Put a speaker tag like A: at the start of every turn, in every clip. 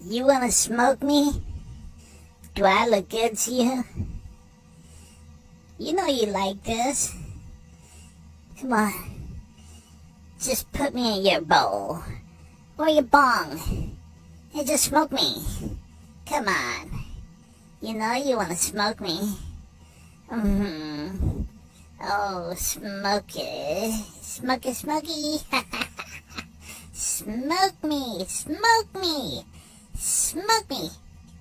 A: You wanna smoke me? Do I look good to you? You know you like this. Come on. Just put me in your bowl. Or your bong. And just smoke me. Come on. You know you wanna smoke me. Mm-hmm. Oh, smoky. Smoky, smoky. Smoke me. Smoke me. Smoke me.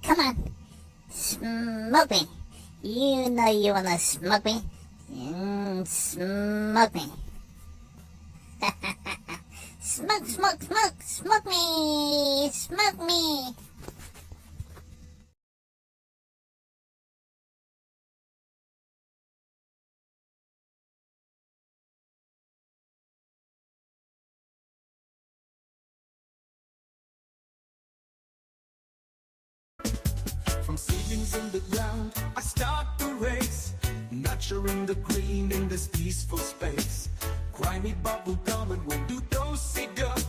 A: Come on. Smoke me. You know you wanna smoke me. Smoke me. Smoke, smoke, smoke. Smoke me. Smoke me.
B: From seedlings in the ground, I start the race, nurturing the green in this peaceful space. Grimy bubble gum and we'll do those seed up.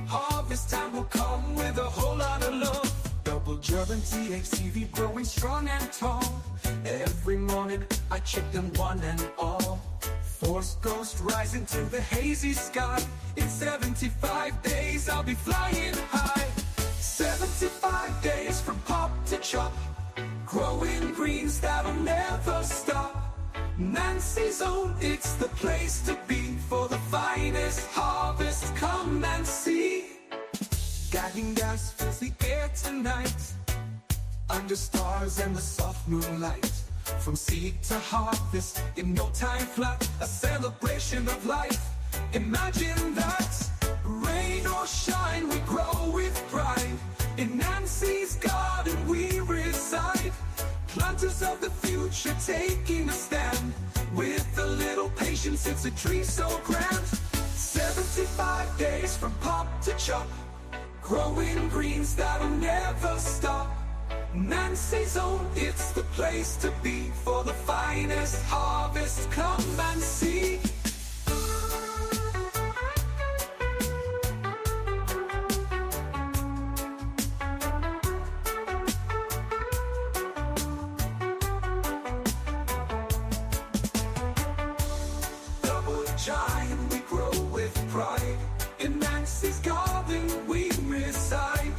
B: Harvest time will come with a whole lot of love. Double German THCV growing strong and tall. Every morning I check them one and all. Force ghost rising to the hazy sky. In 75 days I'll be flying high. 75 days from pop to chop, growing greens that'll never stop. Nancy's Own, it's the place to be for the finest harvest. Come and see. Gagging gas fills the air tonight, under stars and the soft moonlight. From seed to harvest in no time flat, a celebration of life. Imagine that. Rain or shine, we grow with pride. In Nancy's garden we reside. Planters of the future taking a stand. With a little patience, it's a tree so grand. 75 days from pop to chop, growing greens that'll never stop. Nancy's Own, it's the place to be for the finest harvest. Come and see. Double giant, we grow with pride. In Nancy's garden we reside.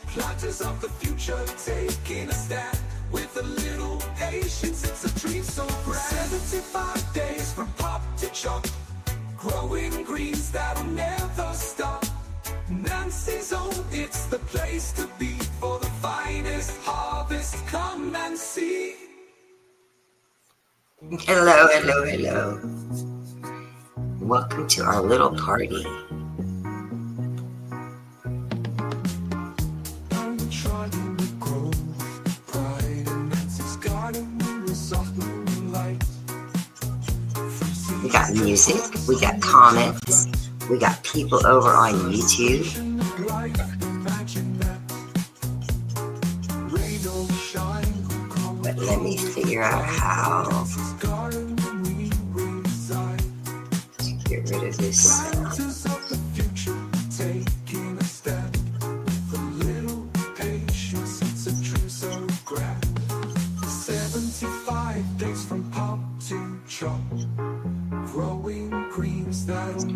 B: Planters of the future taking a stand. With a little patience, it's a dream so grand. 75 days from pop to chop, growing greens that'll never stop. Nancy's Own, it's the place to be for the finest harvest. Come and see.
C: Hello, hello, hello. Welcome to our little party.
B: I'm trying to grow pride in Nancy's garden. We soft moonlight.
C: We got music, we got comments, we got people over on YouTube. But let me figure out how to get rid of this sound.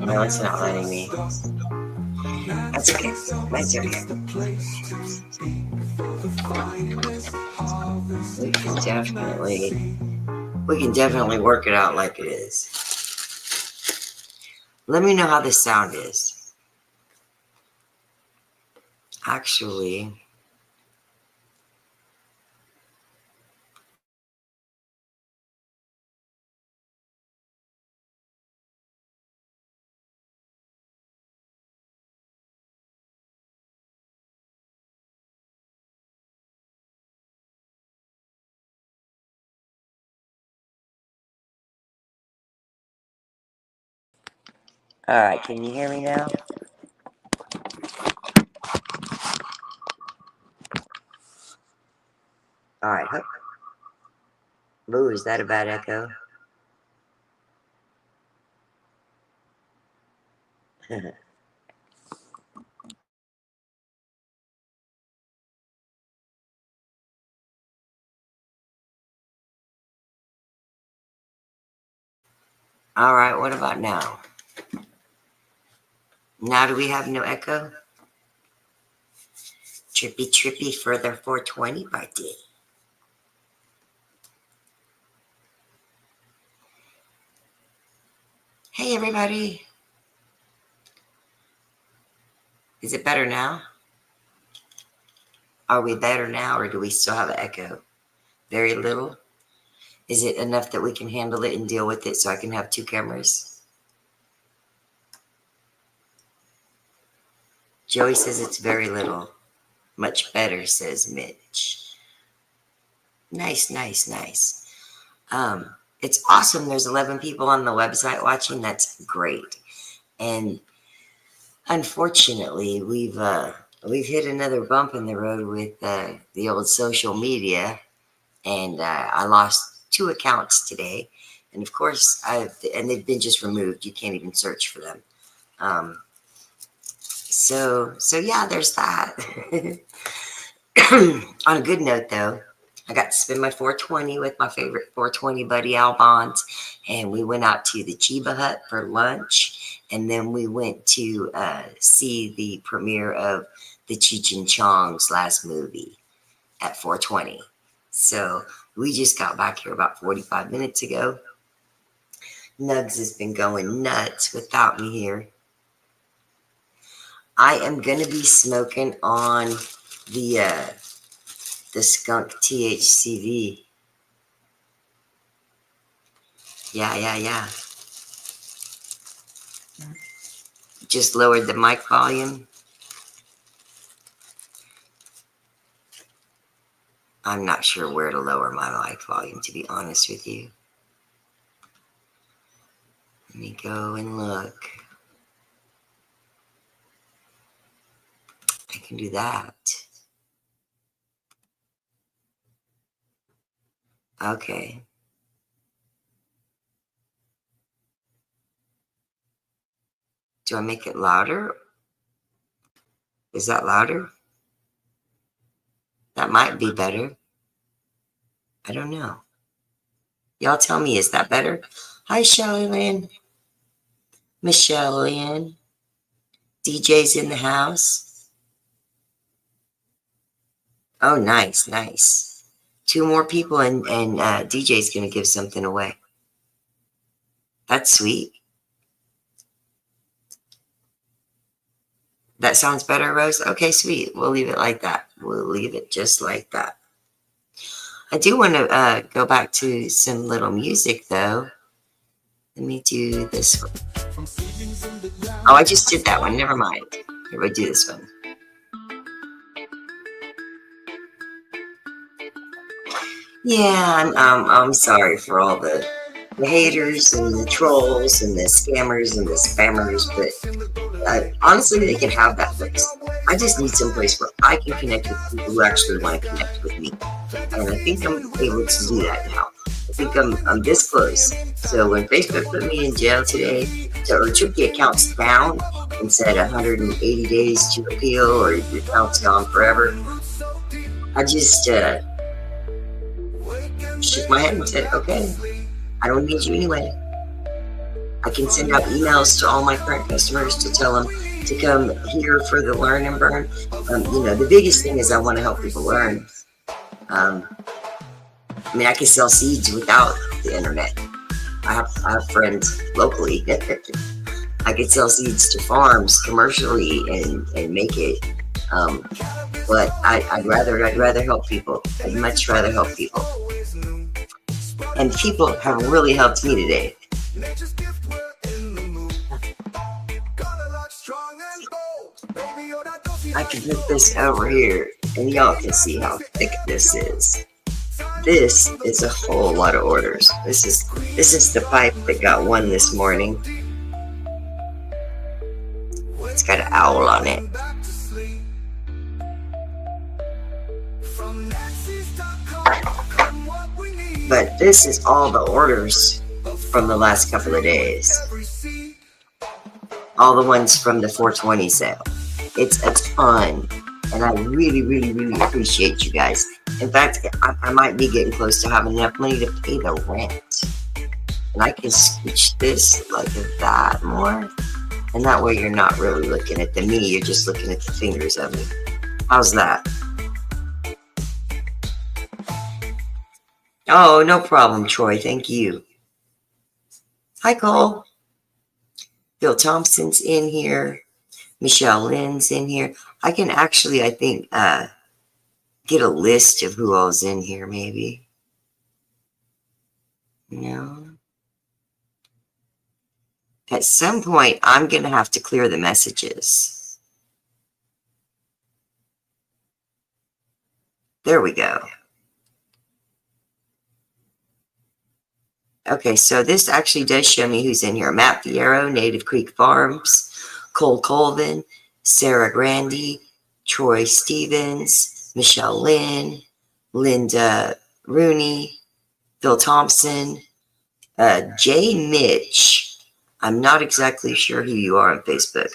C: No, it's not letting me. That's okay. That's okay. We can definitely work it out like it is. Let me know how the sound is. Actually, all right, can you hear me now? All right. Boo, is that a bad echo? All right, what about now? Now do we have no echo? Trippy, trippy for their 420 party. Hey, everybody. Is it better now? Are we better now, or do we still have an echo? Very little? Is it enough that we can handle it and deal with it so I can have two cameras? Joey says it's very little. Much better, says Mitch. Nice, nice, nice. It's awesome. There's 11 people on the website watching. That's great. And unfortunately, we've hit another bump in the road with the old social media, and I lost 2 accounts today. And of course, they've been just removed. You can't even search for them. So yeah, there's that. On a good note, though, I got to spend my 420 with my favorite 420 buddy, Al Bonds, and we went out to the Chiba Hut for lunch, and then we went to see the premiere of the Cheech and Chong's last movie at 420. So we just got back here about 45 minutes ago. Nugs has been going nuts without me here. I am going to be smoking on the skunk THCV. Yeah. Just lowered the mic volume. I'm not sure where to lower my mic volume, to be honest with you. Let me go and look. I can do that. Okay. Do I make it louder? Is that louder? That might be better. I don't know. Y'all tell me, is that better? Hi, Shelly Lynn. Michelle Lynn. DJ's in the house. Oh, nice. 2 more people, and DJ's going to give something away. That's sweet. That sounds better, Rose? Okay, sweet. We'll leave it like that. We'll leave it just like that. I do want to go back to some little music, though. Let me do this one. Oh, I just did that one. Never mind. Here, we'll do this one. Yeah, I'm sorry for all the haters and the trolls and the scammers and the spammers, but honestly, they can have that place. I just need some place where I can connect with people who actually want to connect with me, and I think I'm able to do that now. I think I'm this close. So when Facebook put me in jail today, or took the accounts down and said 180 days to appeal or your account's gone forever, I just shook my head and said, okay, I don't need you anyway. I can send out emails to all my current customers to tell them to come here for the learn and burn. The biggest thing is I want to help people learn. I can sell seeds without the internet. I have friends locally. I could sell seeds to farms commercially and make it. But I'd rather help people. I'd much rather help people. And people have really helped me today. I can put this over here, and y'all can see how thick this is. This is a whole lot of orders. This is the pipe that got one this morning. It's got an owl on it. But this is all the orders from the last couple of days. All the ones from the 420 sale. It's a ton. And I really, really, really appreciate you guys. In fact, I might be getting close to having enough money to pay the rent. And I can scooch this like that more. And that way you're not really looking at the me, you're just looking at the fingers of me. How's that? Oh, no problem, Troy. Thank you. Hi, Cole. Bill Thompson's in here. Michelle Lynn's in here. I can actually, I think, get a list of who all's in here, maybe. No. At some point, I'm going to have to clear the messages. There we go. Okay, so this actually does show me who's in here. Matt Fierro, Native Creek Farms, Cole Colvin, Sarah Grandy, Troy Stevens, Michelle Lynn, Linda Rooney, Phil Thompson, Jay Mitch. I'm not exactly sure who you are on Facebook.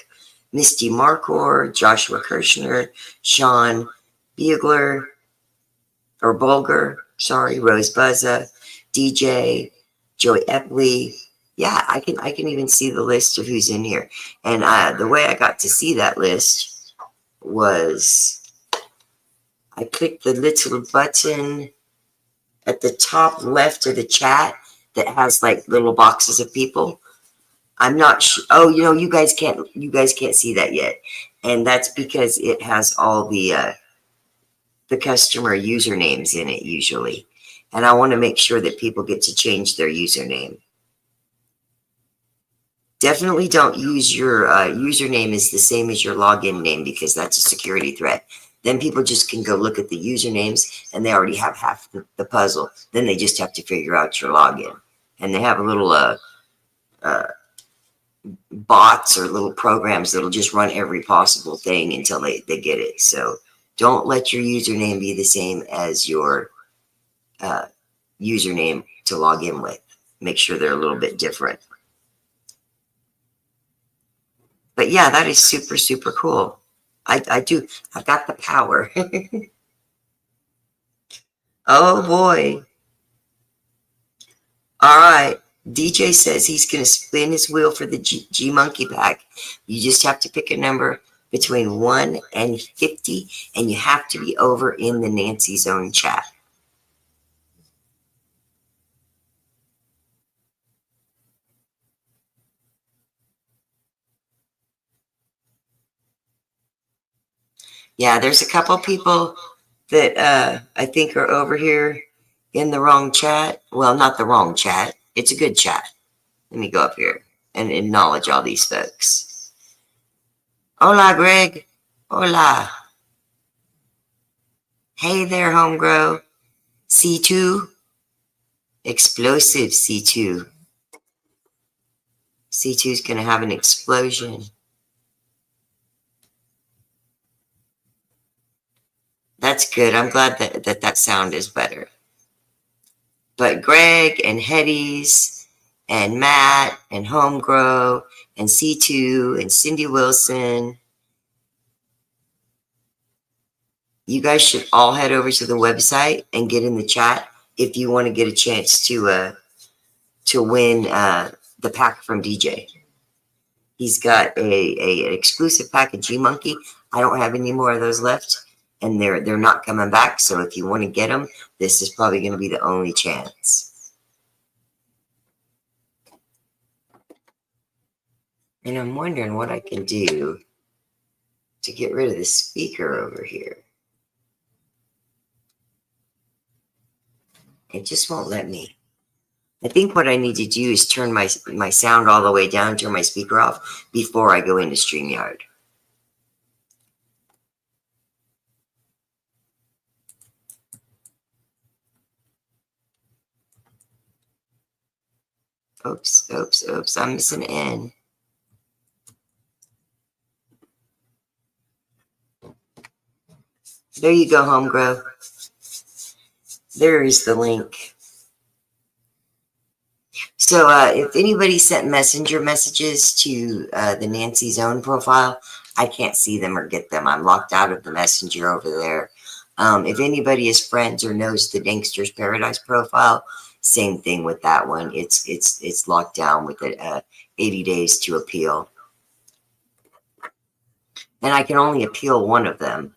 C: Misty Markor, Joshua Kirshner, Sean Bugler, or Bulger, sorry, Rose Buzza, DJ, Joey Epley. Yeah, I can even see the list of who's in here. And the way I got to see that list was I clicked the little button at the top left of the chat that has like little boxes of people. I'm not sure. Oh, you guys can't see that yet. And that's because it has all the customer usernames in it usually. And I want to make sure that people get to change their username. Definitely don't use your username as the same as your login name, because that's a security threat. Then people just can go look at the usernames and they already have half the puzzle. Then they just have to figure out your login. And they have a little bots or little programs that'll just run every possible thing until they get it. So don't let your username be the same as your username to log in with. Make sure they're a little bit different. But yeah, that is super, super cool. I've got the power. Oh boy. All right. DJ says he's going to spin his wheel for the G Monkey pack. You just have to pick a number between 1 and 50, and you have to be over in the Nancy Zone chat. Yeah, there's a couple people that I think are over here in the wrong chat. Well, not the wrong chat. It's a good chat. Let me go up here and acknowledge all these folks. Hola, Greg. Hola. Hey there, Homegrow. C2. Explosive C2. C2 is going to have an explosion. That's good. I'm glad that sound is better. But Greg and Hetties and Matt and Homegrow and C2 and Cindy Wilson, you guys should all head over to the website and get in the chat if you want to get a chance to win the pack from DJ. He's got an exclusive pack of G Monkey. I don't have any more of those left, and they're not coming back. So if you want to get them, this is probably going to be the only chance. And I'm wondering what I can do to get rid of the speaker over here. It just won't let me. I think what I need to do is turn my sound all the way down, turn my speaker off before I go into StreamYard. Oops, oops, oops, I'm missing an N. There you go, Homegrow. There is the link. So if anybody sent messenger messages to the Nancy Zone profile, I can't see them or get them. I'm locked out of the messenger over there. If anybody is friends or knows the Dankster's Paradise profile, Same thing with that one. It's locked down with it 80 days to appeal. And I can only appeal one of them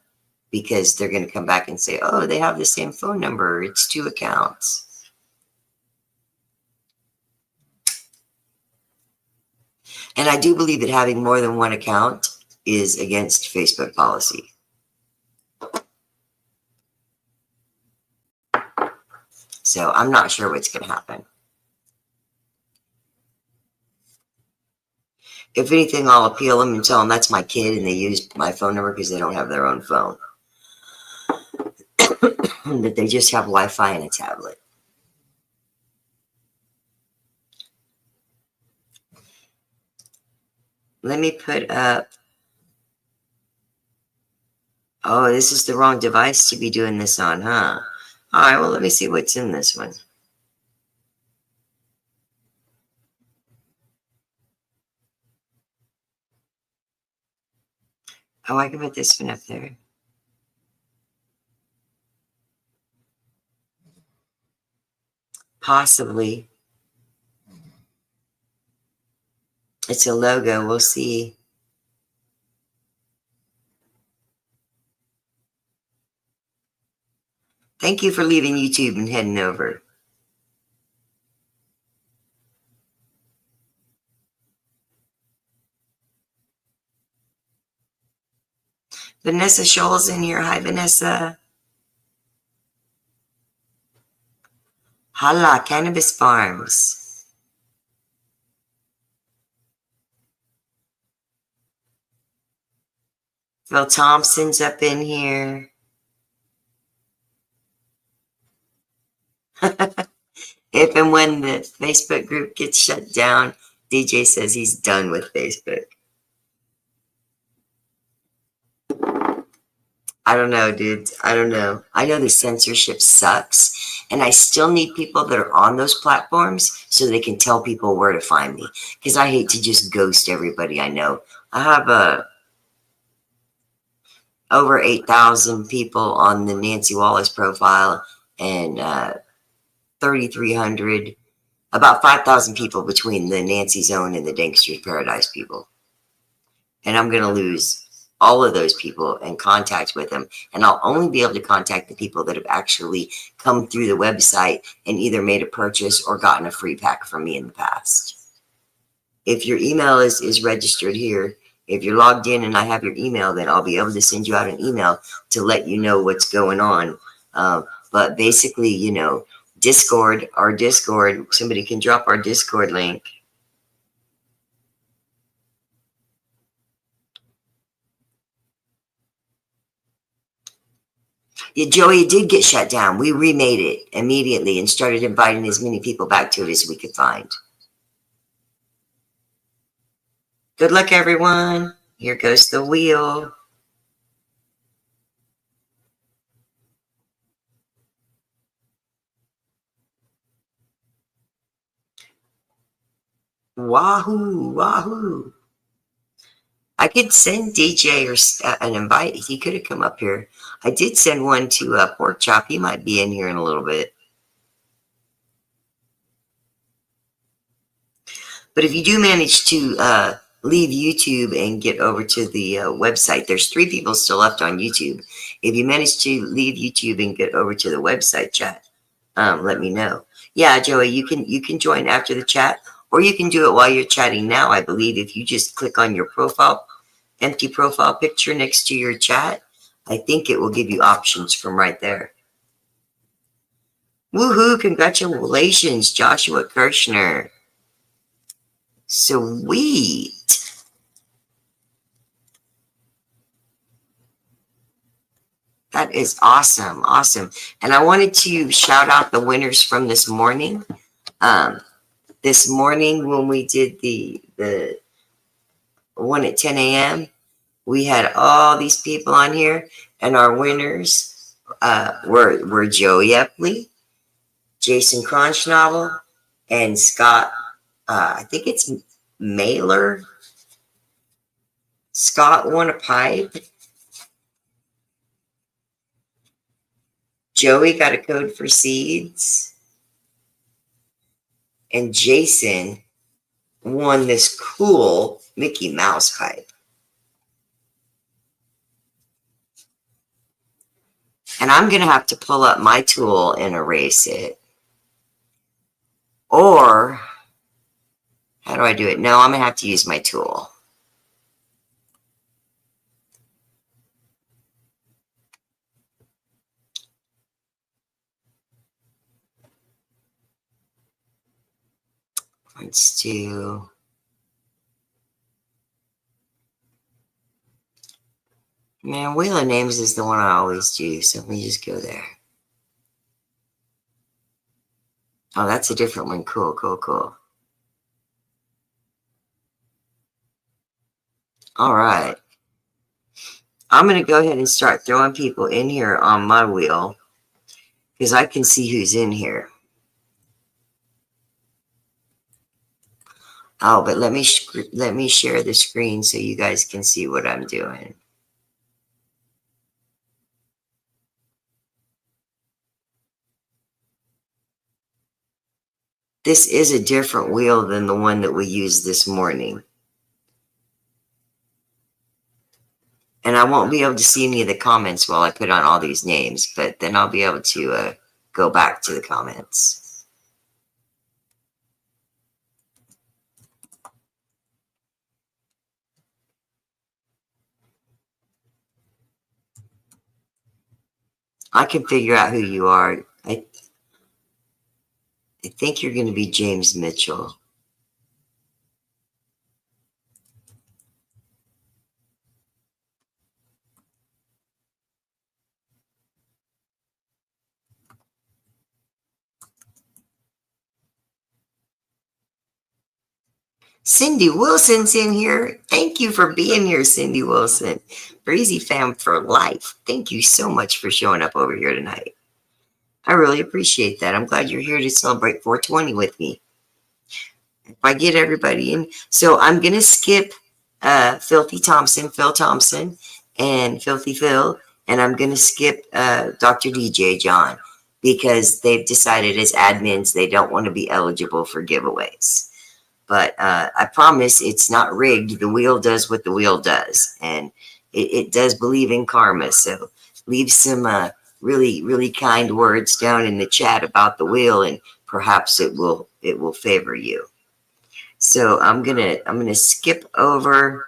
C: because they're going to come back and say, oh, they have the same phone number. It's 2 accounts. And I do believe that having more than 1 account is against Facebook policy. So I'm not sure what's going to happen. If anything, I'll appeal them and tell them that's my kid and they used my phone number because they don't have their own phone. That they just have Wi-Fi and a tablet. Let me put up. Oh, this is the wrong device to be doing this on, huh? All right, well, let me see what's in this one. Oh, I can put this one up there. Possibly. It's a logo. We'll see. Thank you for leaving YouTube and heading over. Vanessa Scholl's in here. Hi, Vanessa. Hala Cannabis Farms. Phil Thompson's up in here. If and when the Facebook group gets shut down, DJ says he's done with Facebook. I don't know, dude. I don't know. I know the censorship sucks, and I still need people that are on those platforms so they can tell people where to find me, because I hate to just ghost everybody I know. I have over 8,000 people on the Nancy Wallace profile and 3,300, about 5,000 people between the Nancy Zone and the Dankster's Paradise people. And I'm going to lose all of those people and contact with them. And I'll only be able to contact the people that have actually come through the website and either made a purchase or gotten a free pack from me in the past. If your email is registered here, if you're logged in and I have your email, then I'll be able to send you out an email to let you know what's going on. But basically, you know, Discord, our Discord, somebody can drop our Discord link. Yeah, Joey, it did get shut down. We remade it immediately and started inviting as many people back to it as we could find. Good luck, everyone. Here goes the wheel. Wahoo, wahoo. I could send DJ or an invite. He could have come up here. I did send one to Pork Chop. He might be in here in a little bit. But if you do manage to leave YouTube and get over to the website, there's 3 people still left on YouTube. If you manage to leave YouTube and get over to the website chat, let me know. Yeah, Joey, you can join after the chat, or you can do it while you're chatting now. I believe if you just click on your profile, empty profile picture next to your chat, I think it will give you options from right there. Woohoo! Congratulations, Joshua Kirshner. Sweet. That is awesome. Awesome. And I wanted to shout out the winners from this morning. This morning when we did the one at 10 a.m., we had all these people on here, and our winners were Joey Epley, Jason Cronschnabel, and Scott, I think it's Mailer. Scott won a pipe. Joey got a code for seeds. And Jason won this cool Mickey Mouse pipe. And I'm going to have to pull up my tool and erase it. Or, how do I do it? No, I'm going to have to use my tool. Let's do... Man, Wheel of Names is the one I always do, so let me just go there. Oh, that's a different one. Cool, cool, cool. All right. I'm going to go ahead and start throwing people in here on my wheel because I can see who's in here. Oh, but let me share the screen so you guys can see what I'm doing. This is a different wheel than the one that we used this morning. And I won't be able to see any of the comments while I put on all these names, but then I'll be able to go back to the comments. I can figure out who you are. I think you're going to be James Mitchell. Cindy Wilson's in here. Thank you for being here, Cindy Wilson. Breezy fam for life. Thank you so much for showing up over here tonight. I really appreciate that. I'm glad you're here to celebrate 420 with me. If I get everybody in. So I'm going to skip Filthy Thompson, Phil Thompson, and Filthy Phil. And I'm going to skip Dr. DJ John because they've decided as admins they don't want to be eligible for giveaways. But I promise it's not rigged. The wheel does what the wheel does. And it does believe in karma. So leave some really, really kind words down in the chat about the wheel, and perhaps it will favor you. So I'm gonna skip over.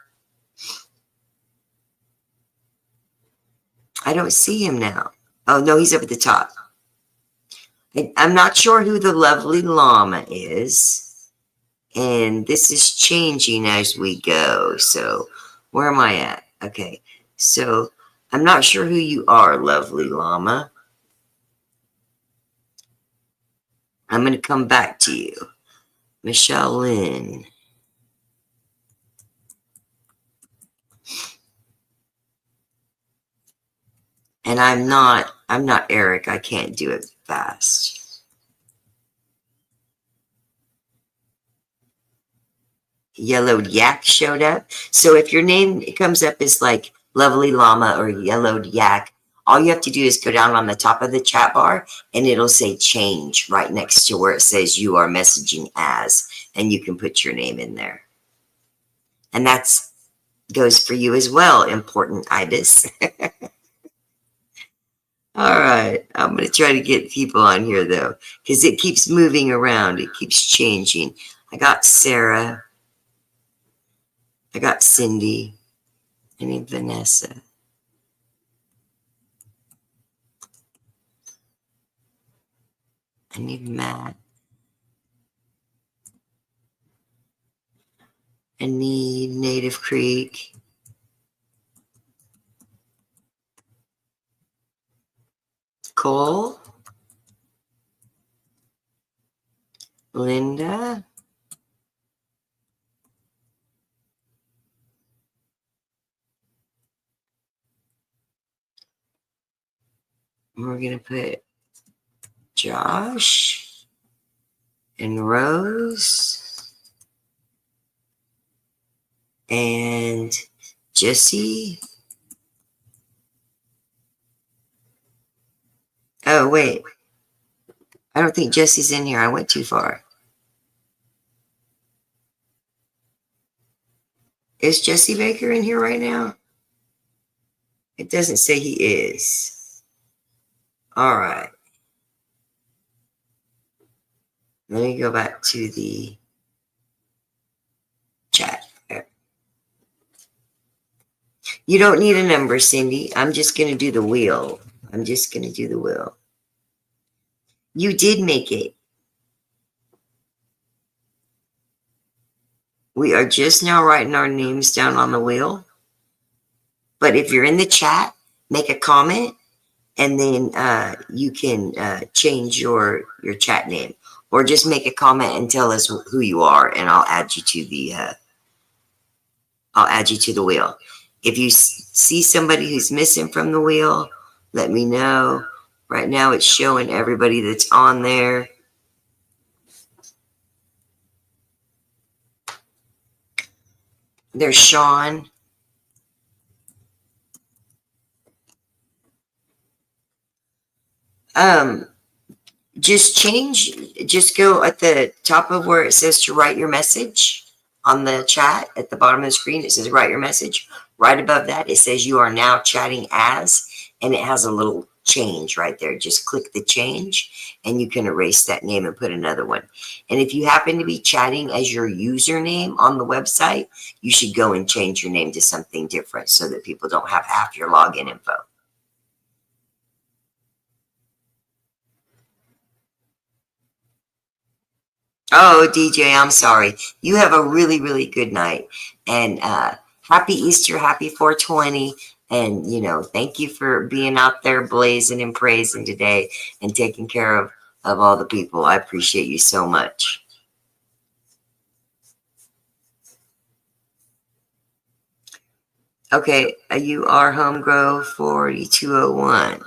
C: I don't see him now. Oh no, he's up at the top. I'm not sure who the lovely llama is. And this is changing as we go. So where am I at? Okay. So I'm not sure who you are, lovely llama. I'm going to come back to you. Michelle Lynn. And I'm not Eric. I can't do it fast. Yellowed Yak showed up. So if your name comes up as like Lovely Llama or Yellowed Yak, all you have to do is go down on the top of the chat bar and it'll say change right next to where it says you are messaging as, and you can put your name in there. And that's goes for you as well, important Ibis. All right, I'm going to try to get people on here though, because it keeps moving around. It keeps changing. I got Sarah. I got Cindy. I need Vanessa. I need Matt. I need Native Creek. Cole. Linda. We're going to put Josh and Rose and Jesse. Oh, wait. I don't think Jesse's in here. I went too far. Is Jesse Baker in here right now? It doesn't say he is. All right. Let me go back to the chat. You don't need a number, Cindy. I'm just going to do the wheel. I'm just going to do the wheel. You did make it. We are just now writing our names down on the wheel. But if you're in the chat, make a comment, and then you can change your chat name, or just make a comment and tell us who you are, and I'll add you to the wheel. If you see somebody who's missing from the wheel, let me know. Right now, it's showing everybody that's on there. There's Sean. Just go at the top of where it says to write your message on the chat at the bottom of the screen. It says write your message. Right above that, it says you are now chatting as, and it has a little change right there. Just click the change and you can erase that name and put another one. And if you happen to be chatting as your username on the website, you should go and change your name to something different so that people don't have half your login info. Oh, DJ, I'm sorry. You have a really, really good night. And happy Easter, happy 420. And, thank you for being out there blazing and praising today and taking care of all the people. I appreciate you so much. Okay, you are Homegrow 4201.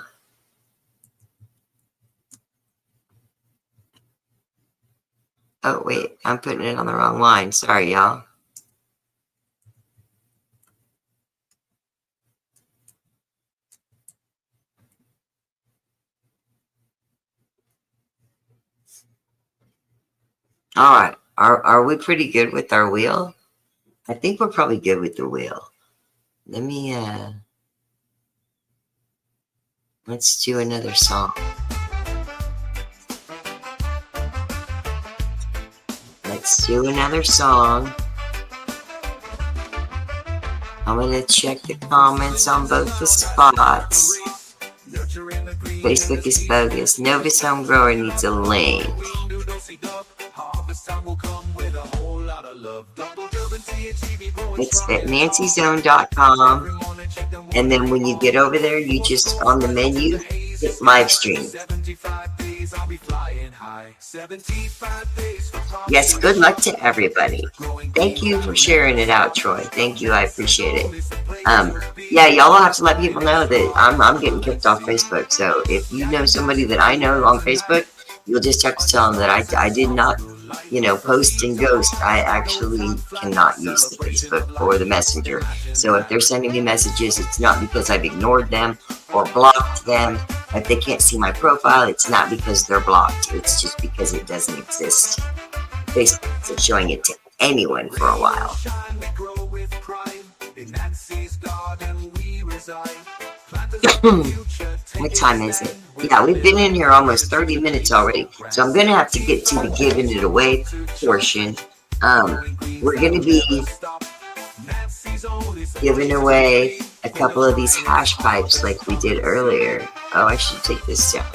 C: Oh, wait, I'm putting it on the wrong line. Sorry, y'all. All right. Are we pretty good with our wheel? I think we're probably good with the wheel. Let me, let's do another song. Let's do another song. I'm going to check the comments on both the spots. Facebook is bogus. Novus Homegrower needs a link. It's at nancυzone.com. And then when you get over there, you just, on the menu, hit live stream. Yes, good luck to everybody. Thank you for sharing it out, Troy. Thank you. I appreciate it. Yeah, y'all will have to let people know that I'm getting kicked off Facebook. So if you know somebody that I know on Facebook, you'll just have to tell them that I did not, post and ghost. I actually cannot use the Facebook or the Messenger. So if they're sending me messages, it's not because I've ignored them or blocked them. If they can't see my profile, it's not because they're blocked. It's just because it doesn't exist. Facebook isn't showing it to anyone for a while. What time is it? Yeah, we've been in here almost 30 minutes already. So I'm going to have to get to the giving it away portion. We're going to be giving away a couple of these hash pipes like we did earlier. Oh, I should take this down.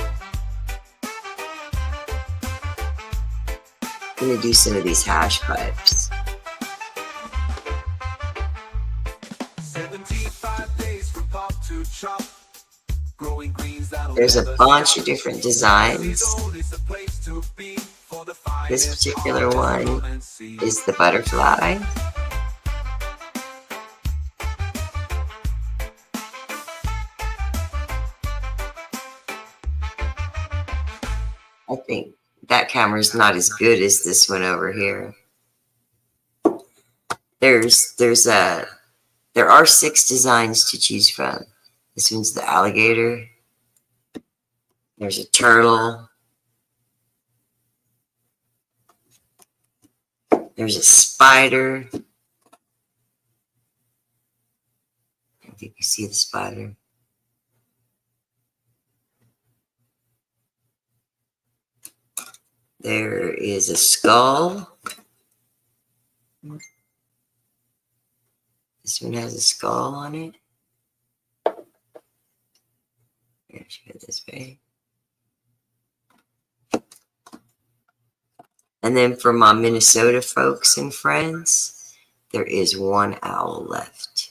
C: I'm going to do some of these hash pipes. 75 days from pop to chop. There's a bunch of different designs. This particular one is the butterfly. I think that camera's not as good as this one over here. There are 6 designs to choose from. This one's the alligator. There's a turtle. There's a spider. if you can see the spider. There is a skull. This one has a skull on it. Here, show it this way. And then for my Minnesota folks and friends, there is one owl left.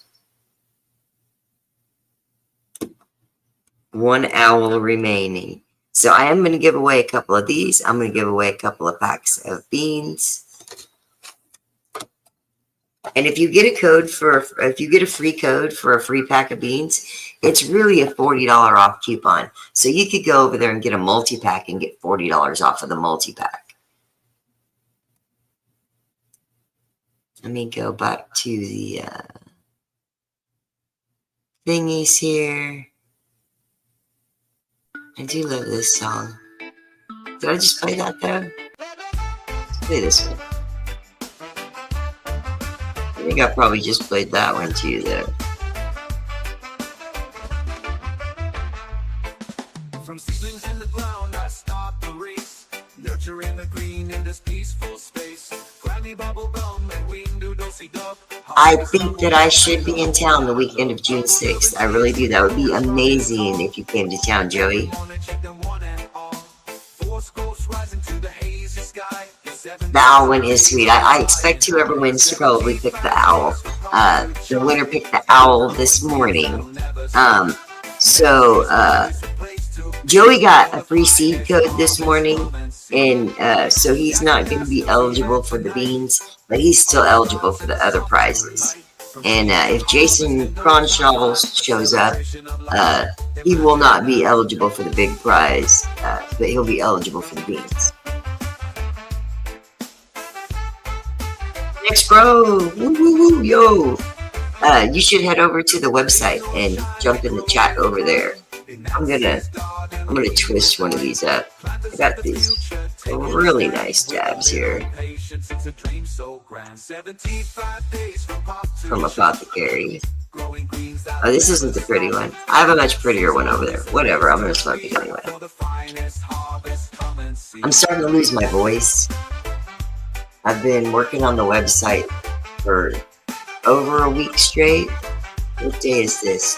C: One owl remaining. So I am going to give away a couple of these. I'm going to give away a couple of packs of beans. And if you get a free code for a free pack of beans, it's really a $40 off coupon. So you could go over there and get a multi-pack and get $40 off of the multi-pack. Let me go back to the thingies here. I do love this song. Did I just play that though? Let's play this one. I think I probably just played that one too though.
B: From seedlings in the ground, I start the race, nurturing the green in this peaceful space. Granny bubble gum and we do do-si-dub.
C: I think that I should be in town the weekend of June 6th. I really do. That would be amazing if you came to town, Joey. The owl one is sweet. I expect whoever wins to probably pick the owl. The winner picked the owl this morning. Joey got a free seed code this morning, and so he's not going to be eligible for the beans, but he's still eligible for the other prizes. And if Jason Cronshaw shows up, he will not be eligible for the big prize, but he'll be eligible for the beans. Next bro, woo, woo, woo, yo. You should head over to the website and jump in the chat over there. I'm gonna twist one of these up. I got these really nice jabs here from Apothecary. Oh, this isn't the pretty one. I have a much prettier one over there. Whatever, I'm gonna smoke it anyway. I'm starting to lose my voice. I've been working on the website for over a week straight. What day is this?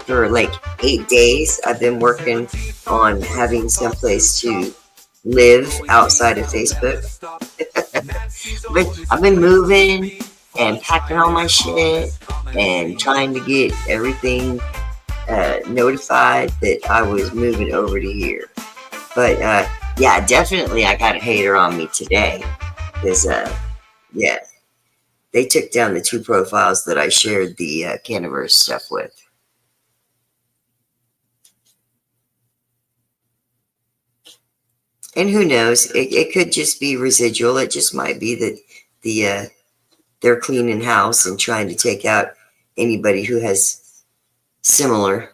C: For like 8 days, I've been working on having someplace to live outside of Facebook. But I've been moving and packing all my shit and trying to get everything notified that I was moving over to here. But yeah, definitely I got a hater on me today. Because, yeah, they took down the 2 profiles that I shared the Caniverse stuff with. And who knows? It could just be residual. It just might be that they're cleaning house and trying to take out anybody who has similar.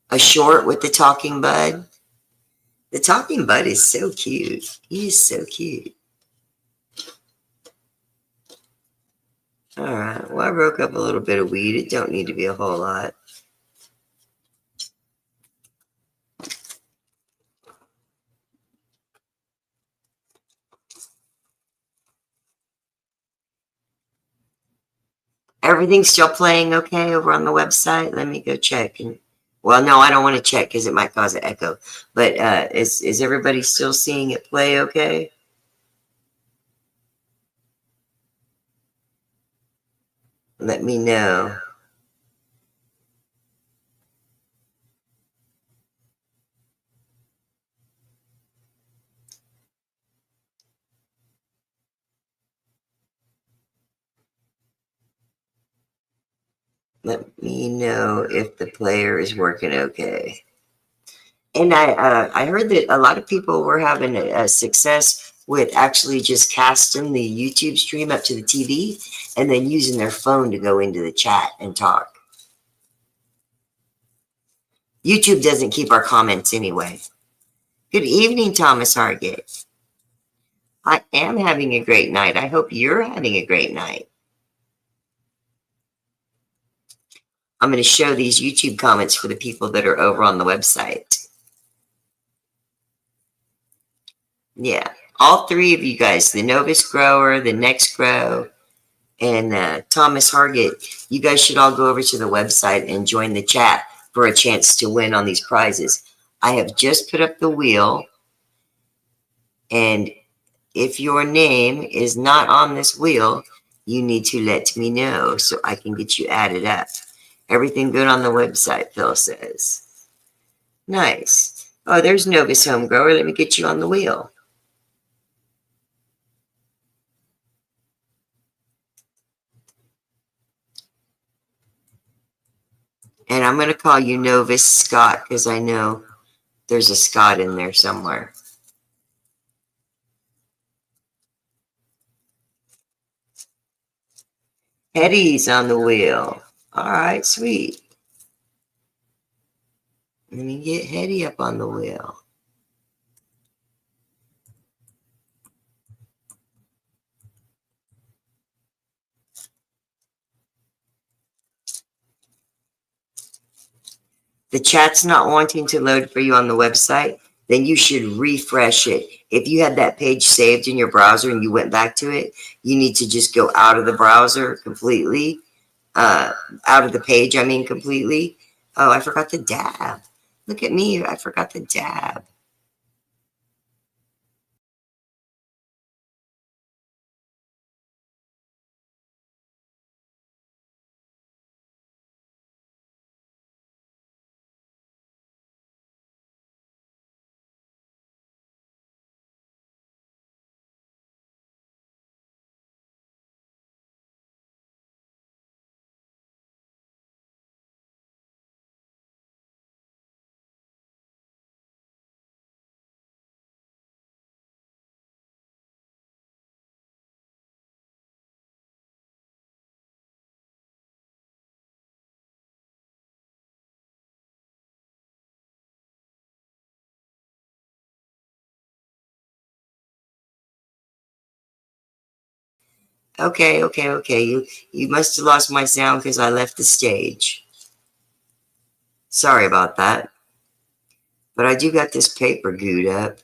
C: A short with the talking bud. The talking bud is so cute. He is so cute. All right. Well, I broke up a little bit of weed. It don't need to be a whole lot. Everything's still playing okay over on the website. Let me go check. Well, no, I don't want to check because it might cause an echo. But is everybody still seeing it play okay? Let me know. Let me know if the player is working okay. And I heard that a lot of people were having a success with actually just casting the YouTube stream up to the TV and then using their phone to go into the chat and talk. YouTube doesn't keep our comments anyway. Good evening, Thomas Hargett. I am having a great night. I hope you're having a great night. I'm going to show these YouTube comments for the people that are over on the website. Yeah, all three of you guys, the Novice Grower, the Next Grow, and Thomas Hargett, you guys should all go over to the website and join the chat for a chance to win on these prizes. I have just put up the wheel, and if your name is not on this wheel, you need to let me know so I can get you added up. Everything good on the website, Phil says. Nice. Oh, there's Novice Home Grower. Let me get you on the wheel. And I'm going to call you Novice Scott because I know there's a Scott in there somewhere. Hetty's on the wheel. All right, sweet. Let me get Hetty up on the wheel. The chat's not wanting to load for you on the website, then you should refresh it. If you had that page saved in your browser and you went back to it, you need to just go out of the browser completely, out of the page, I mean completely. Oh, I forgot the dab. Look at me, I forgot the dab. Okay. You must have lost my sound because I left the stage. Sorry about that. But I do got this paper gooed up.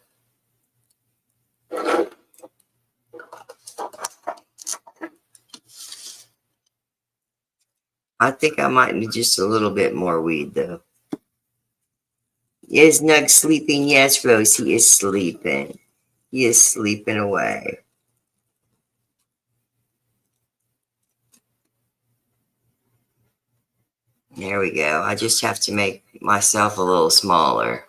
C: I think I might need just a little bit more weed, though. Is Nug sleeping? Yes, Rose, he is sleeping. He is sleeping away. There we go. I just have to make myself a little smaller.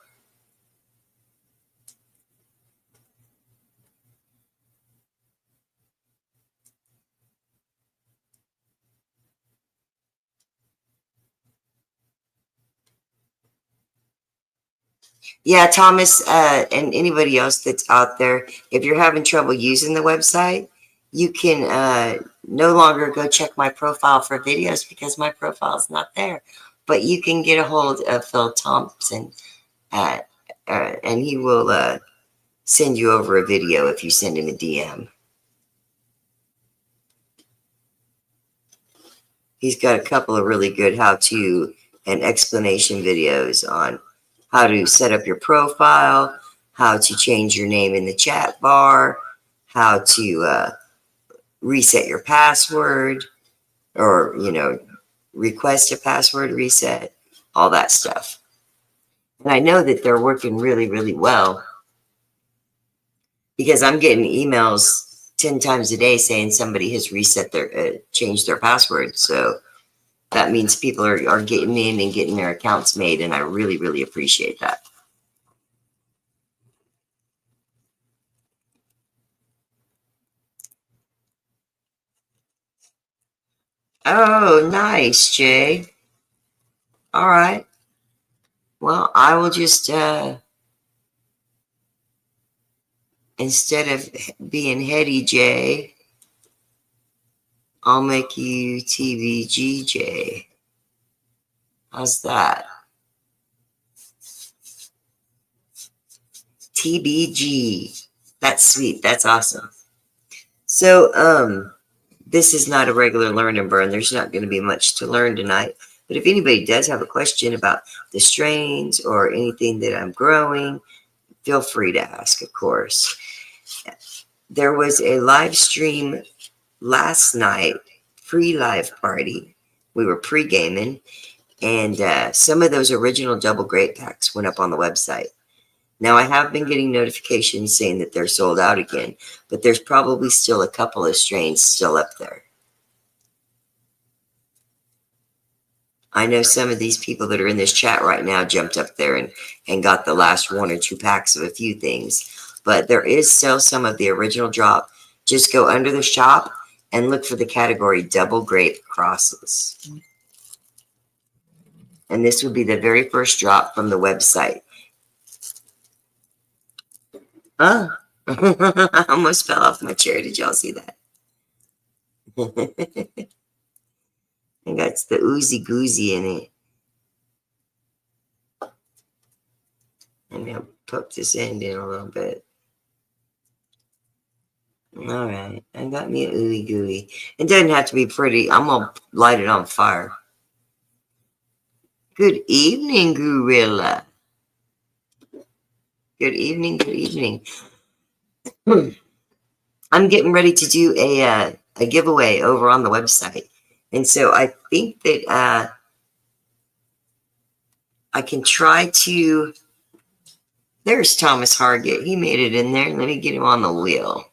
C: Yeah, Thomas, and anybody else that's out there, if you're having trouble using the website, you can no longer go check my profile for videos because my profile is not there. But you can get a hold of Phil Thompson, and he will send you over a video if you send him a DM. He's got a couple of really good how-to and explanation videos on how to set up your profile, how to change your name in the chat bar, how to reset your password, or, request a password reset, all that stuff. And I know that they're working really, really well because I'm getting emails 10 times a day saying somebody has reset changed their password. So that means people are getting in and getting their accounts made, and I really, really appreciate that. Oh, nice, Jay. All right. Well, I will just, instead of being Hetty J, I'll make you TVGJ. How's that? TBG. That's sweet. That's awesome. So, this is not a regular learn and burn. There's not going to be much to learn tonight. But if anybody does have a question about the strains or anything that I'm growing, feel free to ask, of course. There was a live stream last night, free live party. We were pre-gaming, and some of those original double grape packs went up on the website. Now, I have been getting notifications saying that they're sold out again, but there's probably still a couple of strains still up there. I know some of these people that are in this chat right now jumped up there and got the last 1 or 2 packs of a few things, but there is still some of the original drop. Just go under the shop and look for the category double grape crosses. And this would be the very first drop from the website. Oh, I almost fell off my chair. Did y'all see that? And that's the oozy goozy in it. I'm going to poke this end in a little bit. All right. I got me an ooey gooey. It doesn't have to be pretty. I'm going to light it on fire. Good evening, Gorilla. Good evening. Good evening. I'm getting ready to do a giveaway over on the website. And so I think that I can try to... There's Thomas Hargett. He made it in there. Let me get him on the wheel.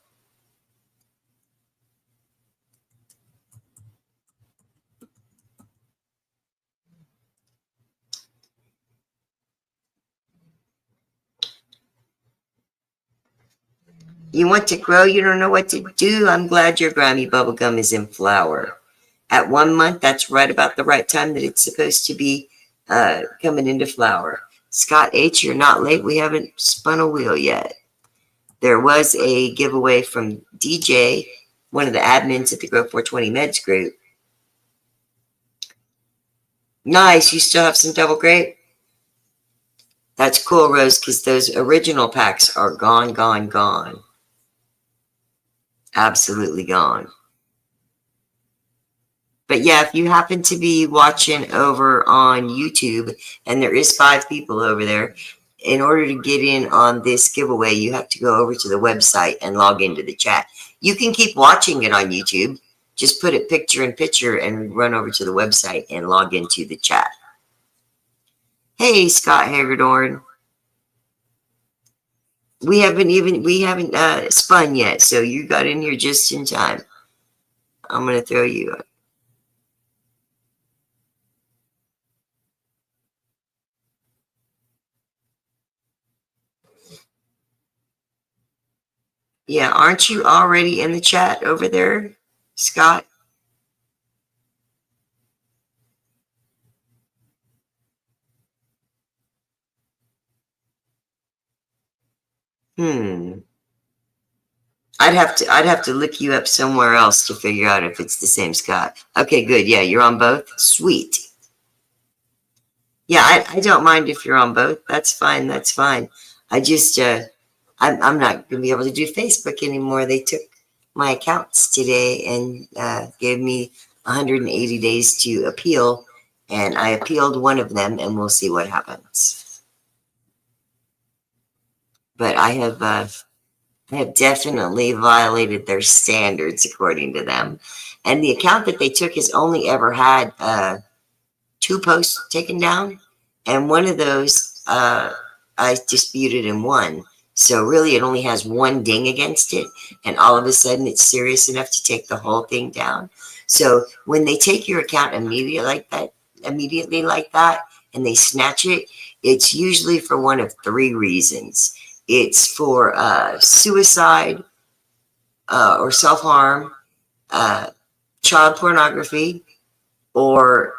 C: You want to grow, you don't know what to do. I'm glad your Grammy bubblegum is in flower. At 1 month, that's right about the right time that it's supposed to be coming into flower. Scott H., you're not late. We haven't spun a wheel yet. There was a giveaway from DJ, one of the admins at the Grow 420 Meds group. Nice. You still have some double grape? That's cool, Rose, because those original packs are gone, gone, gone. Absolutely gone. But yeah, if you happen to be watching over on YouTube, and there is 5 people over there, in order to get in on this giveaway, you have to go over to the website and log into the chat. You can keep watching it on YouTube. Just put it picture in picture and run over to the website and log into the chat. Hey, Scott Hagedorn. We haven't spun yet, so you got in here just in time. I'm going to throw you up. Yeah, aren't you already in the chat over there, Scott? I'd have to look you up somewhere else to figure out if it's the same Scott. Okay, good. Yeah, you're on both. Sweet. Yeah, I don't mind if you're on both. That's fine. That's fine. I just I'm not gonna be able to do Facebook anymore. They took my accounts today and gave me 180 days to appeal, and I appealed one of them, and we'll see what happens. But I have definitely violated their standards according to them. And the account that they took has only ever had 2 posts taken down, and one of those I disputed and won. So really it only has 1 ding against it, and all of a sudden it's serious enough to take the whole thing down. So when they take your account immediately like that, and they snatch it, it's usually for one of 3 reasons. It's for suicide or self-harm, child pornography, or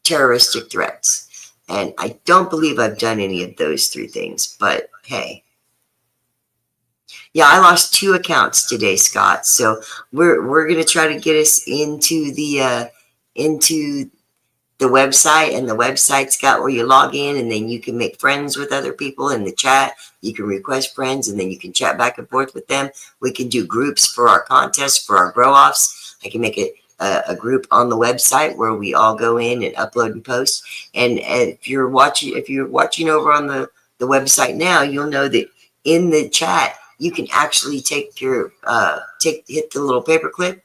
C: terroristic threats. And I don't believe I've done any of those 3 things, but hey. Yeah, I lost 2 accounts today, Scott. So we're gonna try to get us into the website, and the website's got where you log in, and then you can make friends with other people in the chat. You can request friends, and then you can chat back and forth with them. We can do groups for our contests, for our grow offs. I can make it a group on the website where we all go in and upload and post. And if you're watching over on the website now, you'll know that in the chat you can actually take your hit the little paperclip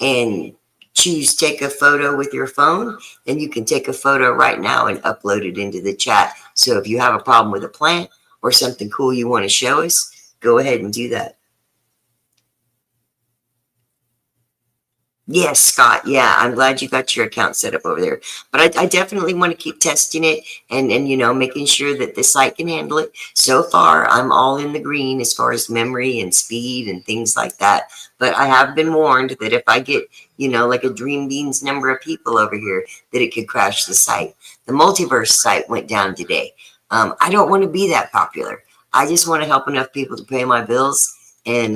C: and choose take a photo with your phone, and you can take a photo right now and upload it into the chat. So if you have a problem with a plant or something cool you want to show us, go ahead and do that. Yes, Scott. Yeah, I'm glad you got your account set up over there. But I definitely want to keep testing it and making sure that the site can handle it. So far, I'm all in the green as far as memory and speed and things like that. But I have been warned that if I get, like a Dream Beans number of people over here, that it could crash the site. The multiverse site went down today. I don't want to be that popular. I just want to help enough people to pay my bills and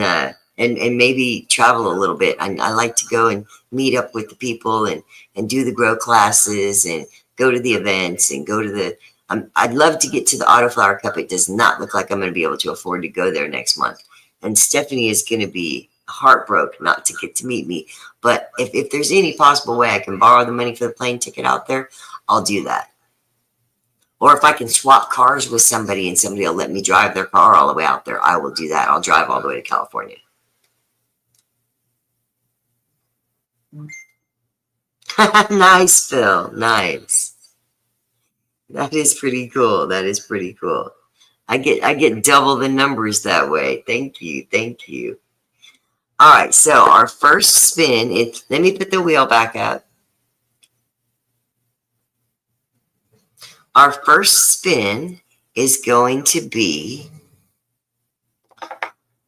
C: maybe travel a little bit. I like to go and meet up with the people and do the grow classes and go to the events and go to the, I'd love to get to the Autoflower Cup. It does not look like I'm going to be able to afford to go there next month. And Stephanie is going to be heartbroken not to get to meet me. But if there's any possible way I can borrow the money for the plane ticket out there, I'll do that. Or if I can swap cars with somebody and somebody will let me drive their car all the way out there, I will do that. I'll drive all the way to California. Nice, Phil. Nice. That is pretty cool. That is pretty cool. I get double the numbers that way. Thank you. Thank you. All right. So our first spin is, let me put the wheel back up. Our first spin is going to be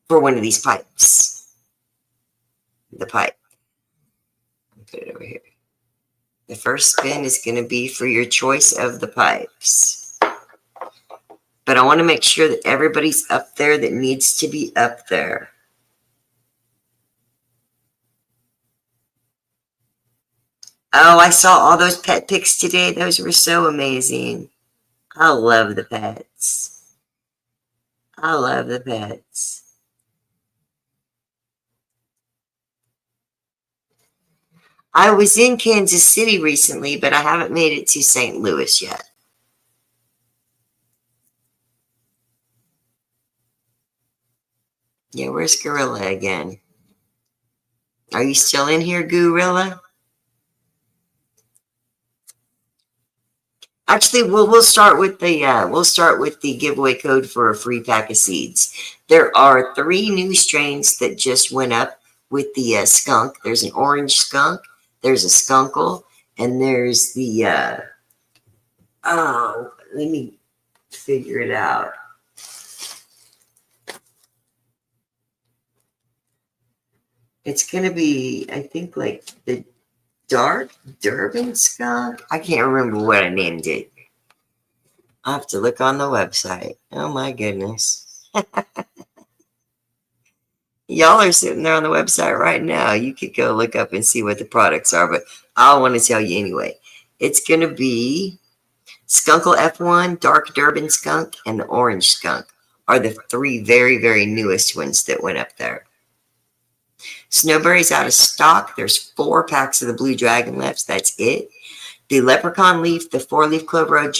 C: for one of these pipes. The pipe. Put it over here. The first spin is going to be for your choice of the pipes. But I want to make sure that everybody's up there that needs to be up there. Oh, I saw all those pet pics today. Those were so amazing. I love the pets. I love the pets. I was in Kansas City recently, but I haven't made it to St. Louis yet. Yeah, where's Gorilla again? Are you still in here, Gorilla? Actually, we'll start with the giveaway code for a free pack of seeds. There are 3 new strains that just went up with the skunk. There's an orange skunk. There's a skunkle, and there's the, let me figure it out. It's going to be, I think, like the dark Durban skunk. I can't remember what I named it. I'll have to look on the website. Oh, my goodness. Y'all are sitting there on the website right now. You could go look up and see what the products are, but I want to tell you anyway. It's going to be Skunkle F1, Dark Durban Skunk, and the Orange Skunk are the 3 very, very newest ones that went up there. Snowberry's out of stock. There's 4 packs of the Blue Dragon left. That's it. The Leprechaun Leaf, the 4-leaf Clover OG,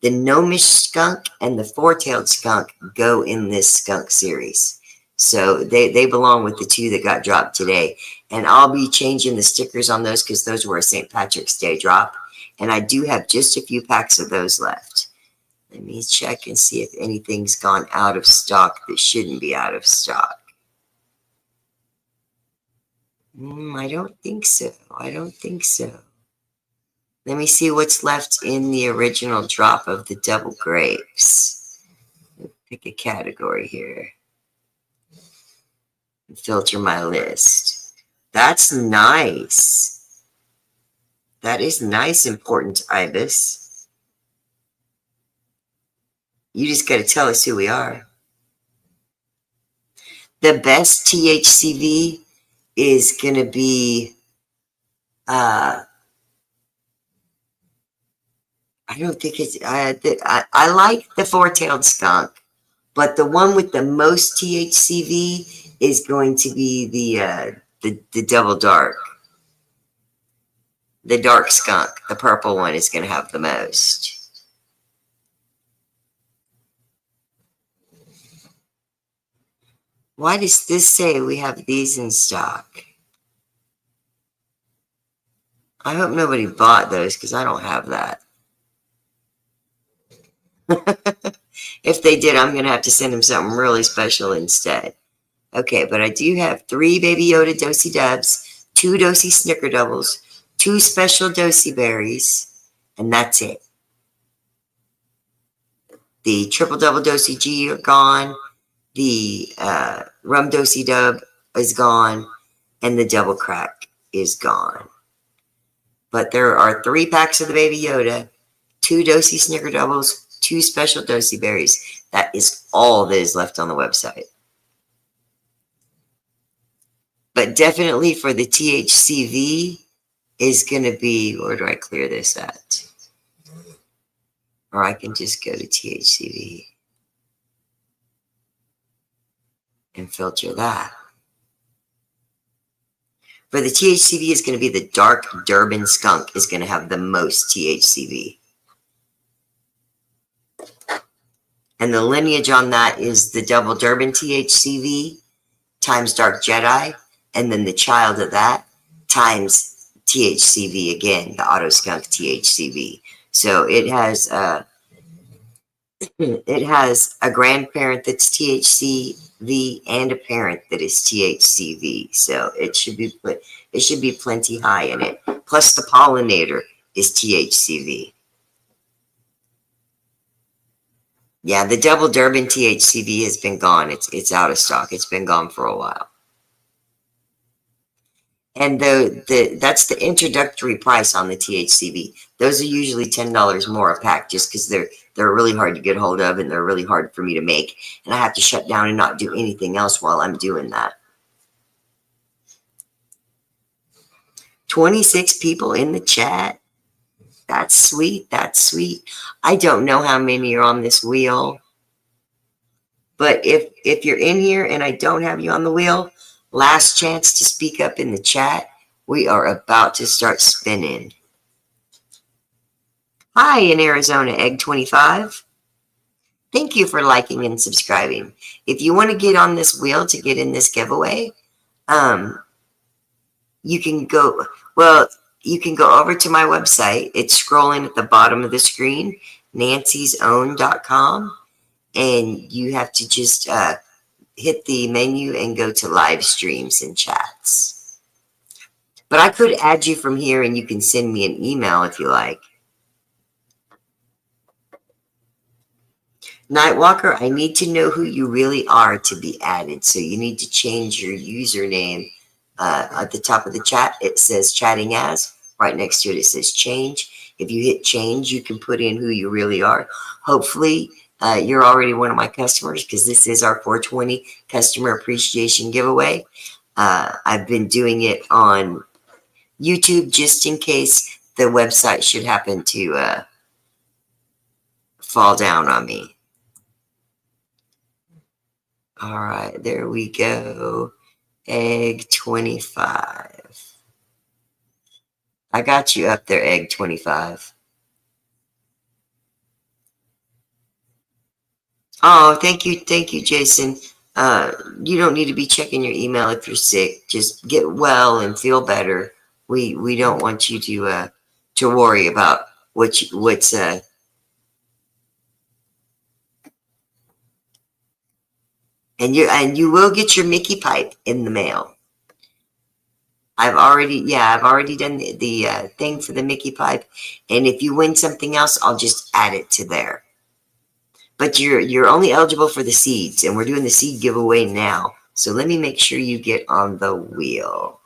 C: the Gnomish Skunk, and the 4-tailed Skunk go in this skunk series. So they belong with the 2 that got dropped today. And I'll be changing the stickers on those because those were a St. Patrick's Day drop. And I do have just a few packs of those left. Let me check and see if anything's gone out of stock that shouldn't be out of stock. I don't think so. I don't think so. Let me see what's left in the original drop of the double grapes. Pick a category here. Filter my list. That's nice. That is nice, Important Ibis. You just got to tell us who we are. The best THCV is going to be, I don't think it's, I like the 4-tailed skunk, but the one with the most THCV is going to be the double dark. The dark skunk, the purple one, is going to have the most. Why does this say we have these in stock? I hope nobody bought those because I don't have that. If they did, I'm going to have to send them something really special instead. Okay, but I do have 3 Baby Yoda Dosey Dubs, 2 Dosey Snickerdoodles, 2 special Dosey Berries, and that's it. The Triple Double Dosey G are gone. The Rum Dosey Dub is gone. And the Double Crack is gone. But there are 3 packs of the Baby Yoda, 2 Dosey Snickerdoodles, 2 special Dosey Berries. That is all that is left on the website. But definitely for the THCV is going to be, where do I clear this at? Or I can just go to THCV and filter that. For the THCV is going to be the Dark Durban Skunk is going to have the most THCV. And the lineage on that is the Double Durban THCV times Dark Jedi, and then the child of that times THCV again, the Auto Skunk THCV. So it has a grandparent that's THCV and a parent that is THCV. So it should be plenty high in it. Plus the pollinator is THCV. Yeah, the Double Durban THCV has been gone. It's out of stock. It's been gone for a while. And that's the introductory price on the THCV. Those are usually $10 more a pack just because they're really hard to get hold of and they're really hard for me to make. And I have to shut down and not do anything else while I'm doing that. 26 people in the chat. That's sweet. That's sweet. I don't know how many are on this wheel. But if you're in here and I don't have you on the wheel, last chance to speak up in the chat. We are about to start spinning. Hi in Arizona, Egg 25. Thank you for liking and subscribing. If you want to get on this wheel to get in this giveaway, you can go over to my website. It's scrolling at the bottom of the screen, nancysown.com, and you have to just hit the menu and go to live streams and chats. But I could add you from here and you can send me an email if you like. Nightwalker, I need to know who you really are to be added. So you need to change your username. At the top of the chat, it says chatting as. Right next to it, it says change. If you hit change, you can put in who you really are. Hopefully, you're already one of my customers because this is our 420 customer appreciation giveaway. I've been doing it on YouTube just in case the website should happen to fall down on me. All right, there we go. Egg 25. I got you up there, Egg 25. Oh, thank you, Jason. You don't need to be checking your email if you're sick. Just get well and feel better. We don't want you to worry about what's and you will get your Mickey pipe in the mail. I've already done the thing for the Mickey pipe, and if you win something else, I'll just add it to there. But you're only eligible for the seeds, and we're doing the seed giveaway now. So let me make sure you get on the wheel.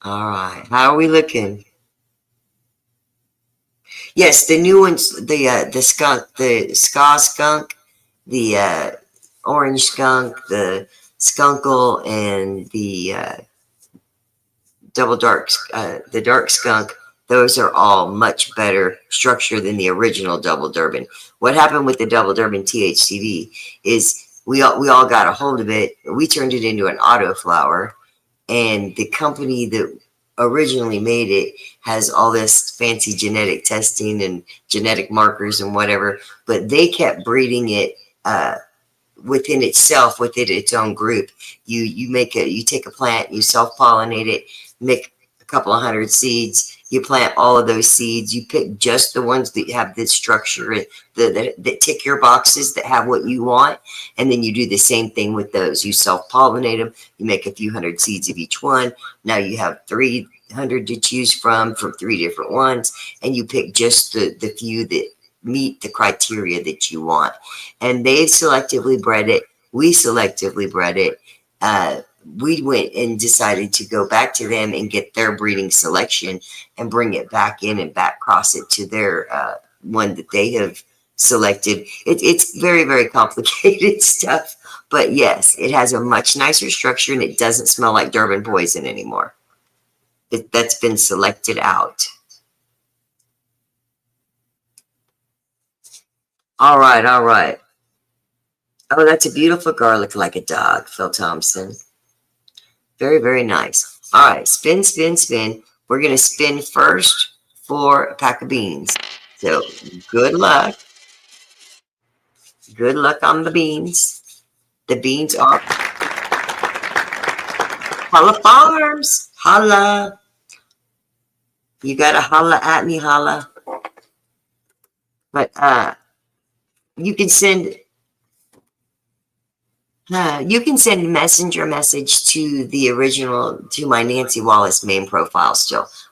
C: All right, how are we looking? Yes, the new ones, the skunk, the ska skunk, the orange skunk, the skunkle, and the double dark, the dark skunk. those are all much better structure than the original double Durban. What happened with the double Durban THCV is we all got a hold of it. We turned it into an auto flower, and the company that originally made it has all this fancy genetic testing and genetic markers and whatever, but they kept breeding it within itself, within its own group. You take a plant, you self-pollinate it, make a couple of hundred seeds, you plant all of those seeds, you pick just the ones that have this structure, that tick your boxes, that have what you want, and then you do the same thing with those. You self-pollinate them, you make a few hundred seeds of each one. Now you have 300 to choose from 3 different ones, and you pick just the few that meet the criteria that you want. And they selectively bred it. We selectively bred it. We went and decided to go back to them and get their breeding selection and bring it back in and back cross it to their one that they have selected. It's very, very complicated stuff. But yes, it has a much nicer structure, and it doesn't smell like Durban poison anymore. That's been selected out. All right, all right. Oh, that's a beautiful garlic like a dog, Phil Thompson. Very, very nice. All right, spin, spin, spin. We're going to spin first for a pack of beans. So good luck. Good luck on the beans. The beans are Holla Farms. Holla. You got to holla at me, holla. But you can send messenger message to the original, to my Nancy Wallace main profile.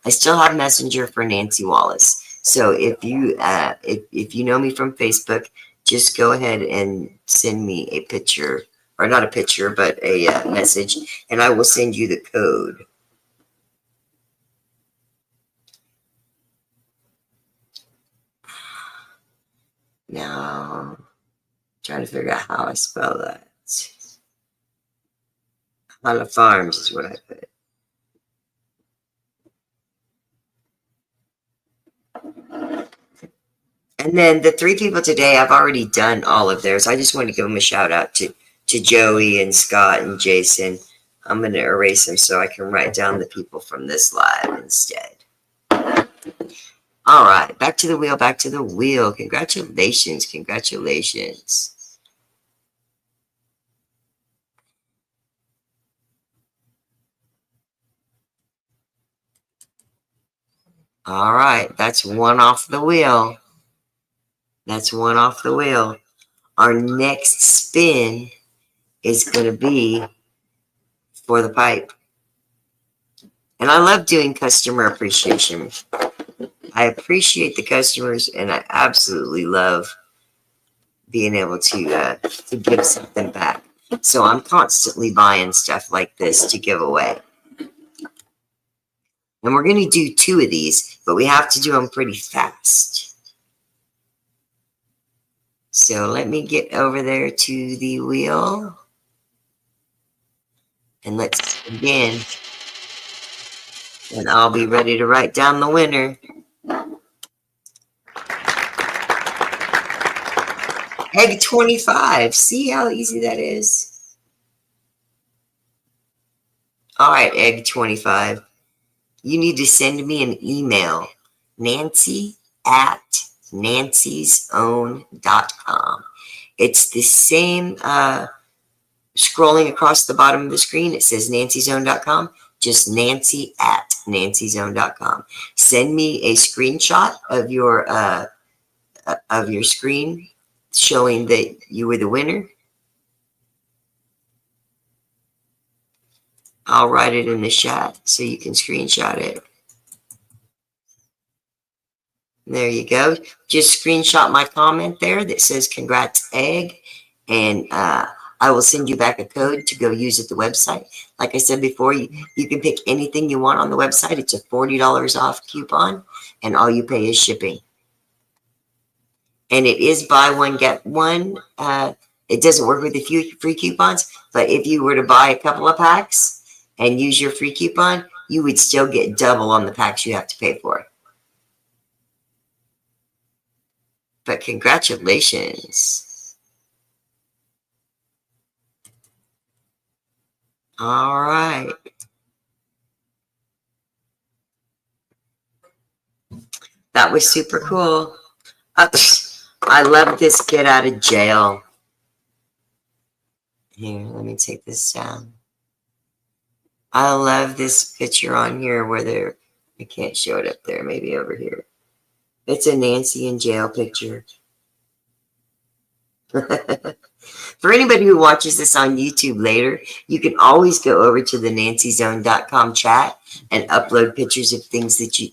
C: I still have messenger for Nancy Wallace. So if you if you know me from Facebook, just go ahead and send me a picture, or not a picture, but a message, and I will send you the code. Now, trying to figure out how I spell that. Holla Farms is what I put. And then the 3 people today, I've already done all of theirs. I just want to give them a shout out to Joey and Scott and Jason. I'm going to erase them so I can write down the people from this live instead. All right, back to the wheel, back to the wheel. Congratulations, congratulations. All right, that's one off the wheel. That's one off the wheel. Our next spin is going to be for the pipe. And I love doing customer appreciation. I appreciate the customers, and I absolutely love being able to give something back. So I'm constantly buying stuff like this to give away. And we're going to do 2 of these, but we have to do them pretty fast. So let me get over there to the wheel. And let's begin. And I'll be ready to write down the winner. Egg 25. See how easy that is? All right, Egg 25. You need to send me an email. Nancy@nancysown.com. It's the same scrolling across the bottom of the screen. It says nancysown.com. Just Nancy@nancysown.com. Send me a screenshot of your screen showing that you were the winner. I'll write it in the chat so you can screenshot it. There you go. Just screenshot my comment there that says congrats egg, and I will send you back a code to go use at the website. Like I said before, you can pick anything you want on the website. It's a $40 off coupon, and all you pay is shipping. And it is buy one, get one. It doesn't work with the few free coupons, but if you were to buy a couple of packs and use your free coupon, you would still get double on the packs you have to pay for. But congratulations. All right. That was super cool. I love this get out of jail. Here, let me take this down. I love this picture on here where I can't show it up there, maybe over here. It's a Nancy in jail picture. For anybody who watches this on YouTube later, you can always go over to the nancyzone.com chat and upload pictures of things that you,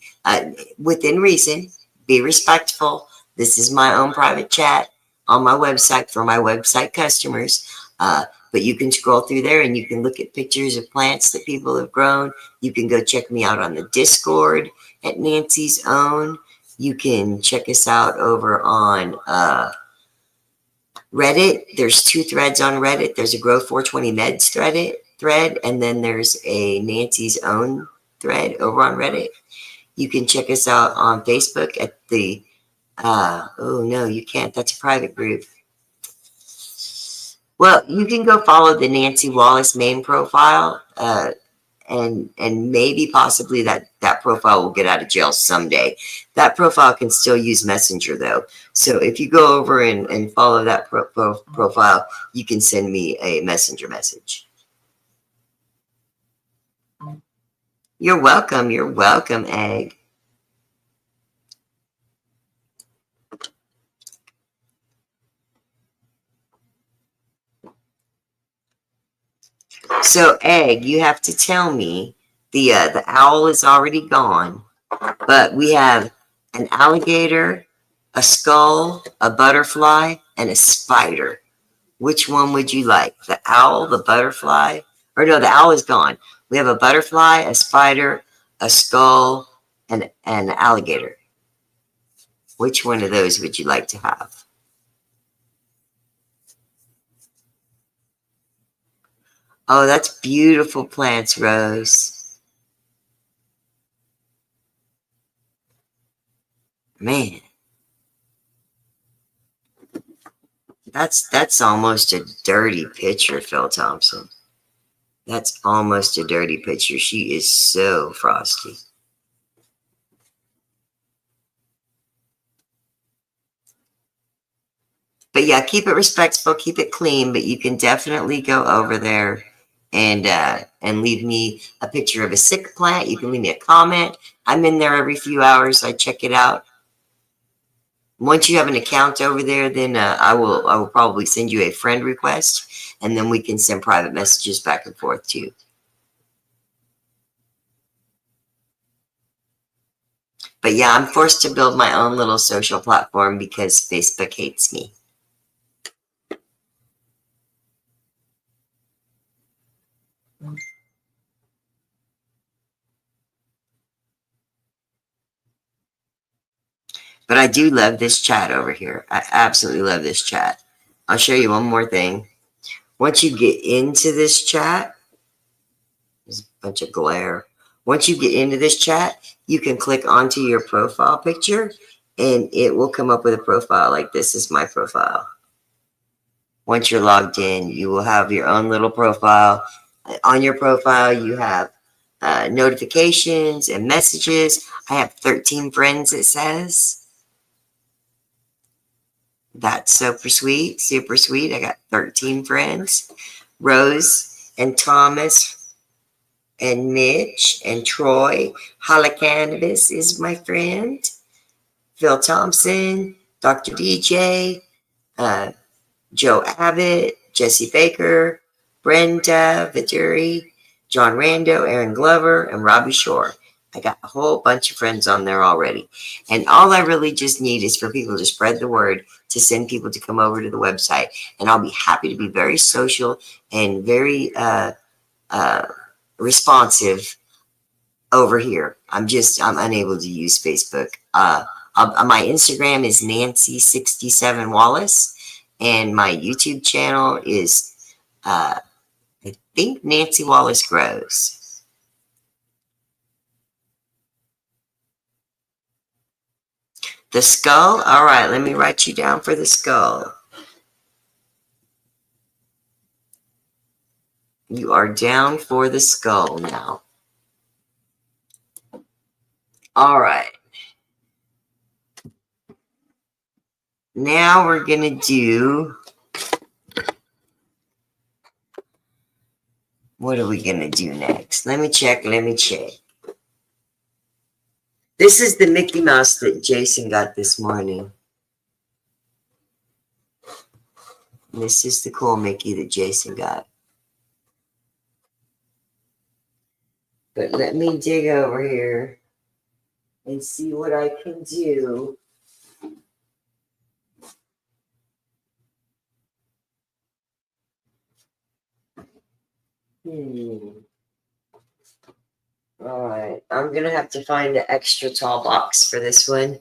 C: within reason, be respectful. This is my own private chat on my website for my website customers. But you can scroll through there and you can look at pictures of plants that people have grown. You can go check me out on the Discord at Nancy's Own. You can check us out over on Reddit. There's 2 threads on Reddit. There's a Grow 420 Meds thread, and then there's a Nancy's Own thread over on Reddit. You can check us out on Facebook at the, oh no, you can't. That's a private group. Well, you can go follow the Nancy Wallace main profile, and maybe possibly that profile will get out of jail someday. That profile can still use Messenger though. So if you go over and follow that profile, you can send me a Messenger message. You're welcome. You're welcome, Egg. So, Egg, you have to tell me the owl is already gone, but we have an alligator, a skull, a butterfly, and a spider. Which one would you like? The owl, the butterfly? Or no, the owl is gone. We have a butterfly, a spider, a skull, and an alligator. Which one of those would you like to have? Oh, that's beautiful plants, Rose. Man. That's almost a dirty picture, Phil Thompson. That's almost a dirty picture. She is so frosty. But yeah, keep it respectful, keep it clean, but you can definitely go over there and leave me a picture of a sick plant. You can leave me a comment. I'm in there every few hours. I check it out. Once you have an account over there, then I will probably send you a friend request, and then we can send private messages back and forth too. But yeah, I'm forced to build my own little social platform because Facebook hates me. But I do love this chat over here. I absolutely love this chat. I'll show you one more thing. Once you get into this chat, there's a bunch of glare. Once you get into this chat, you can click onto your profile picture and it will come up with a profile like this is my profile. Once you're logged in, you will have your own little profile. On your profile, you have notifications and messages. I have 13 friends, it says. That's super sweet, super sweet. I got 13 friends. Rose and Thomas and Mitch and Troy. Hala Cannabis is my friend. Phil Thompson, Dr. DJ, Joe Abbott, Jesse Baker, Brenda Viteri, John Rando, Aaron Glover, and Robbie Shore. I got a whole bunch of friends on there already. And all I really just need is for people to spread the word, to send people to come over to the website. And I'll be happy to be very social and very responsive over here. I'm unable to use Facebook. My Instagram is Nancy67Wallace. And my YouTube channel is, I think, Nancy Wallace Grows. The skull? All right, let me write you down for the skull. You are down for the skull now. All right. Now we're going to do... What are we going to do next? Let me check. This is the Mickey Mouse that Jason got this morning. This is the cool Mickey that Jason got. But let me dig over here and see what I can do. All right, I'm going to have to find an extra tall box for this one.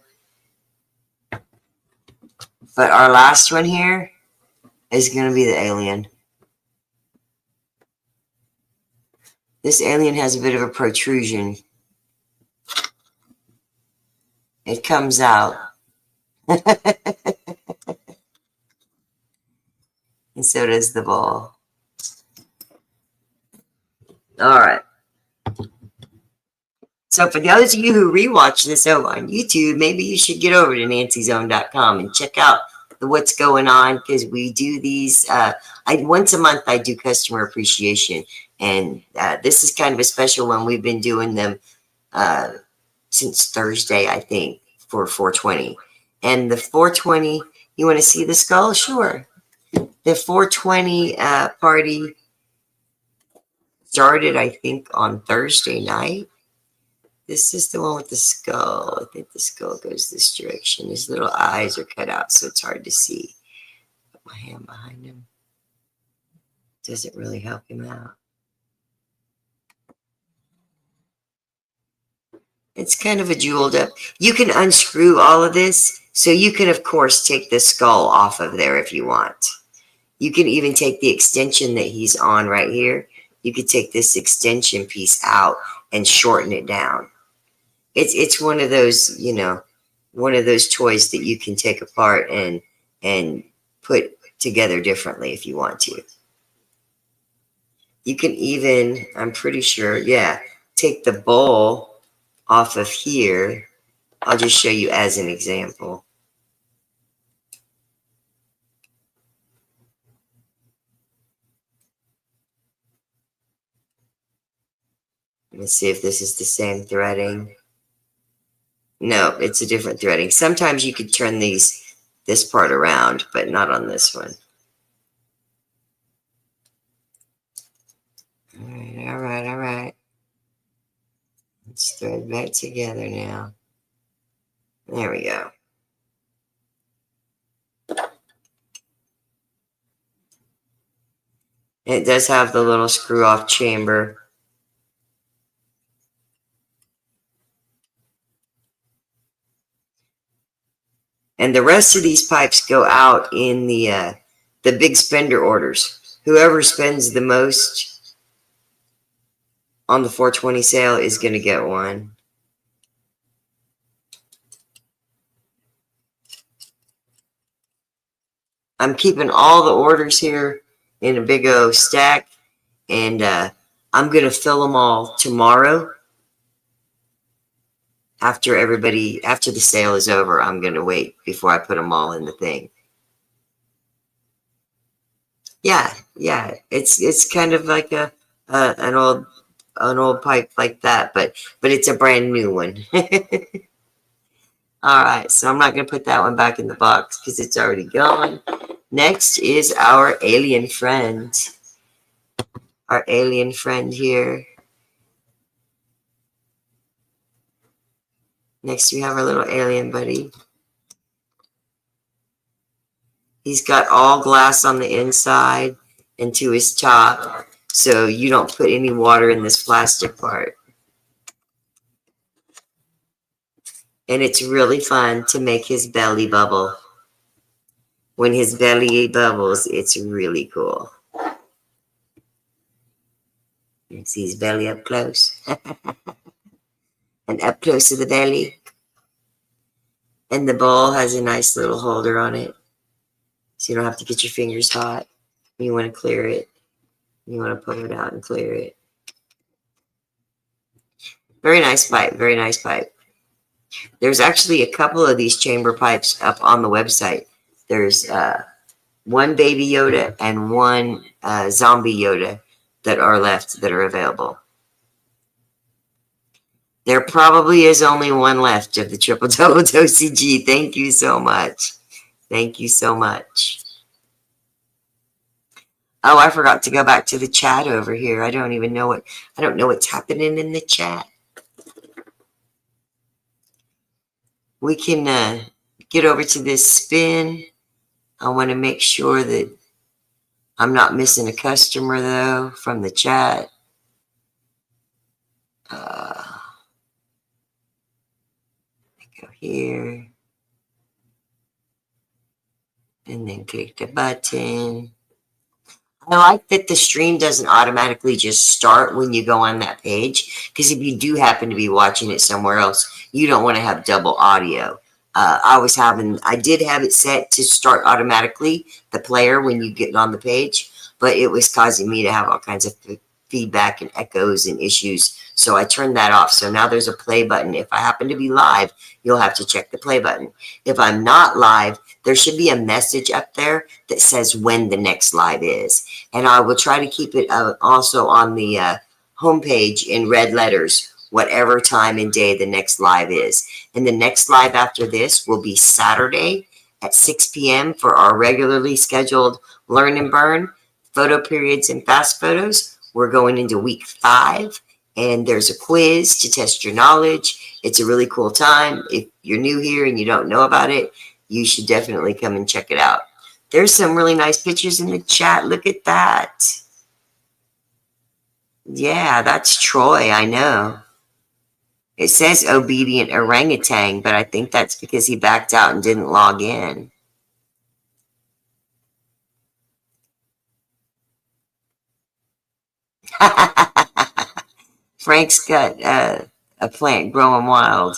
C: But our last one here is going to be the alien. This alien has a bit of a protrusion. It comes out. And so does the ball. All right. So for those of you who rewatch this over on YouTube, maybe you should get over to nancyzone.com and check out what's going on, because we do these. Once a month I do customer appreciation, and this is kind of a special one. We've been doing them since Thursday, I think, for 420. And the 420, you want to see the skull? Sure. The 420 party started, I think, on Thursday night. This is the one with the skull. I think the skull goes this direction. His little eyes are cut out, so it's hard to see. Put my hand behind him. Doesn't really help him out. It's kind of a jeweled up. You can unscrew all of this, so you can, of course, take the skull off of there if you want. You can even take the extension that he's on right here. You could take this extension piece out and shorten it down. It's one of those, you know, one of those toys that you can take apart and put together differently if you want to. You can even, I'm pretty sure, yeah, take the bowl off of here. I'll just show you as an example. Let's see if this is the same threading. No, it's a different threading. Sometimes you could turn this part around, but not on this one. All right. Let's thread back together now. There we go. It does have the little screw-off chamber. And the rest of these pipes go out in the big spender orders. Whoever spends the most on the 420 sale is going to get one. I'm keeping all the orders here in a big O stack, and I'm going to fill them all tomorrow. After the sale is over, I'm going to wait before I put them all in the thing. Yeah, it's kind of like an old pipe like that, but it's a brand new one. All right, so I'm not going to put that one back in the box because it's already gone. Next is our alien friend. Our alien friend here. Next, we have our little alien buddy. He's got all glass on the inside and to his top, so you don't put any water in this plastic part. And it's really fun to make his belly bubble. When his belly bubbles, it's really cool. You can see his belly up close. And up close to the belly. And the bowl has a nice little holder on it, so you don't have to get your fingers hot. You want to clear it. You want to pull it out and clear it. Very nice pipe. Very nice pipe. There's actually a couple of these chamber pipes up on the website. There's one Baby Yoda and one Zombie Yoda that are left that are available. There probably is only one left of the Triple Double OCG. Thank you so much. Thank you so much. Oh, I forgot to go back to the chat over here. I don't know what's happening in the chat. We can get over to this spin. I want to make sure that I'm not missing a customer though from the chat. Go here and then click the button. I like that the stream doesn't automatically just start when you go on that page, because if you do happen to be watching it somewhere else, you don't want to have double audio. I did have it set to start automatically, the player, when you get on the page, but it was causing me to have all kinds of feedback and echoes and issues. So I turned that off. So now there's a play button. If I happen to be live, you'll have to check the play button. If I'm not live, there should be a message up there that says when the next live is. And I will try to keep it also on the homepage in red letters, whatever time and day the next live is. And the next live after this will be Saturday at 6 p.m. for our regularly scheduled Learn and Burn photo periods and fast photos. We're going into week 5, and there's a quiz to test your knowledge. It's a really cool time. If you're new here and you don't know about it, you should definitely come and check it out. There's some really nice pictures in the chat. Look at that. Yeah, that's Troy, I know. It says obedient orangutan, but I think that's because he backed out and didn't log in. Frank's got a plant growing wild.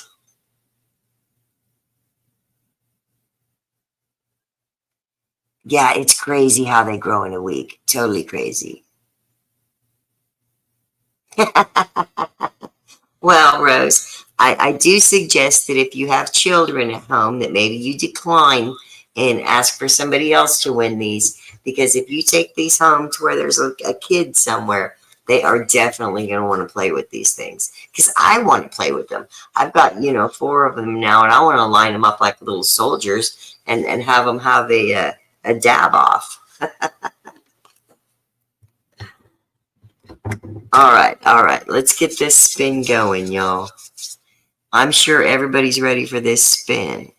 C: Yeah, it's crazy how they grow in a week. Totally crazy. Well, Rose, I do suggest that if you have children at home, that maybe you decline and ask for somebody else to win these. Because if you take these home to where there's a kid somewhere, they are definitely going to want to play with these things. Because I want to play with them. I've got, 4 of them now, and I want to line them up like little soldiers and have them have a dab off. All right. Let's get this spin going, y'all. I'm sure everybody's ready for this spin.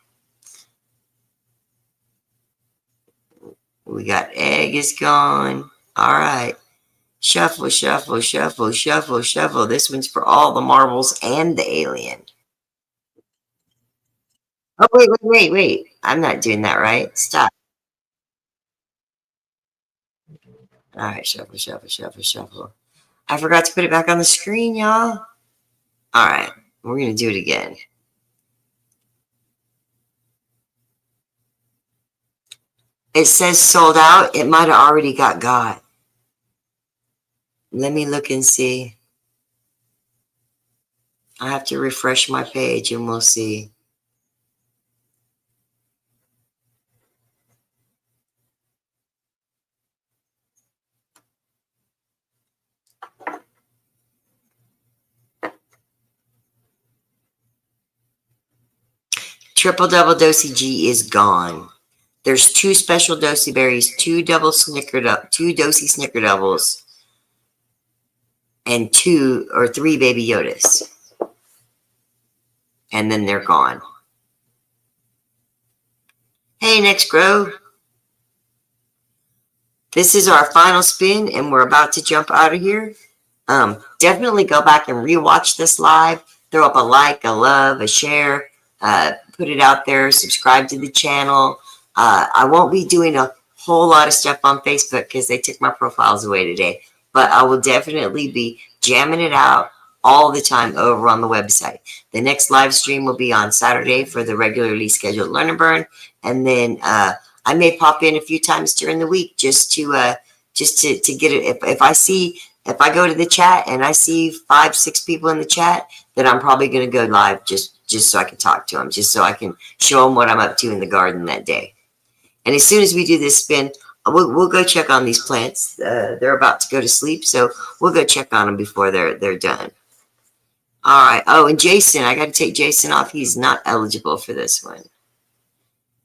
C: We got egg is gone. All right. Shuffle, shuffle, shuffle, shuffle, shuffle. This one's for all the marbles and the alien. Oh, wait. I'm not doing that right. Stop. All right, shuffle, shuffle, shuffle, shuffle. I forgot to put it back on the screen, y'all. All right, we're going to do it again. It says sold out. It might have already got. Let me look and see. I have to refresh my page and we'll see. Triple Double Dosey G is gone. There's 2 special Dosey berries, 2 Dosey Snickerdoubles, and 2 or 3 Baby Yodas. And then they're gone. Hey, Next Grow. This is our final spin, and we're about to jump out of here. Definitely go back and rewatch this live. Throw up a like, a love, a share. Put it out there. Subscribe to the channel. I won't be doing a whole lot of stuff on Facebook because they took my profiles away today. But I will definitely be jamming it out all the time over on the website. The next live stream will be on Saturday for the regularly scheduled Learn and Burn, and then I may pop in a few times during the week just to get it. If I go to the chat and I see 5-6 people in the chat, then I'm probably going to go live just so I can talk to them, just so I can show them what I'm up to in the garden that day. And as soon as we do this spin, we'll go check on these plants. They're about to go to sleep, so we'll go check on them before they're done. All right. Oh, and Jason, I got to take Jason off. He's not eligible for this one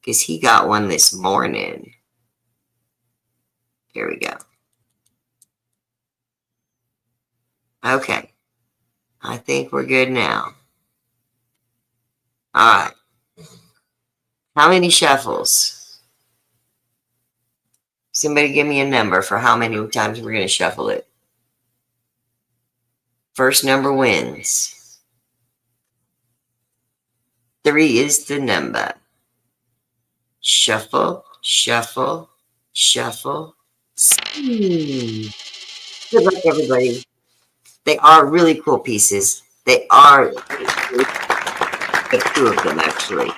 C: because he got one this morning. Here we go. Okay. I think we're good now. All right. How many shuffles? Somebody give me a number for how many times we're going to shuffle it. First number wins. 3 is the number. Shuffle, shuffle, shuffle. Good luck, everybody. They are really cool pieces. They are 2 of them, actually.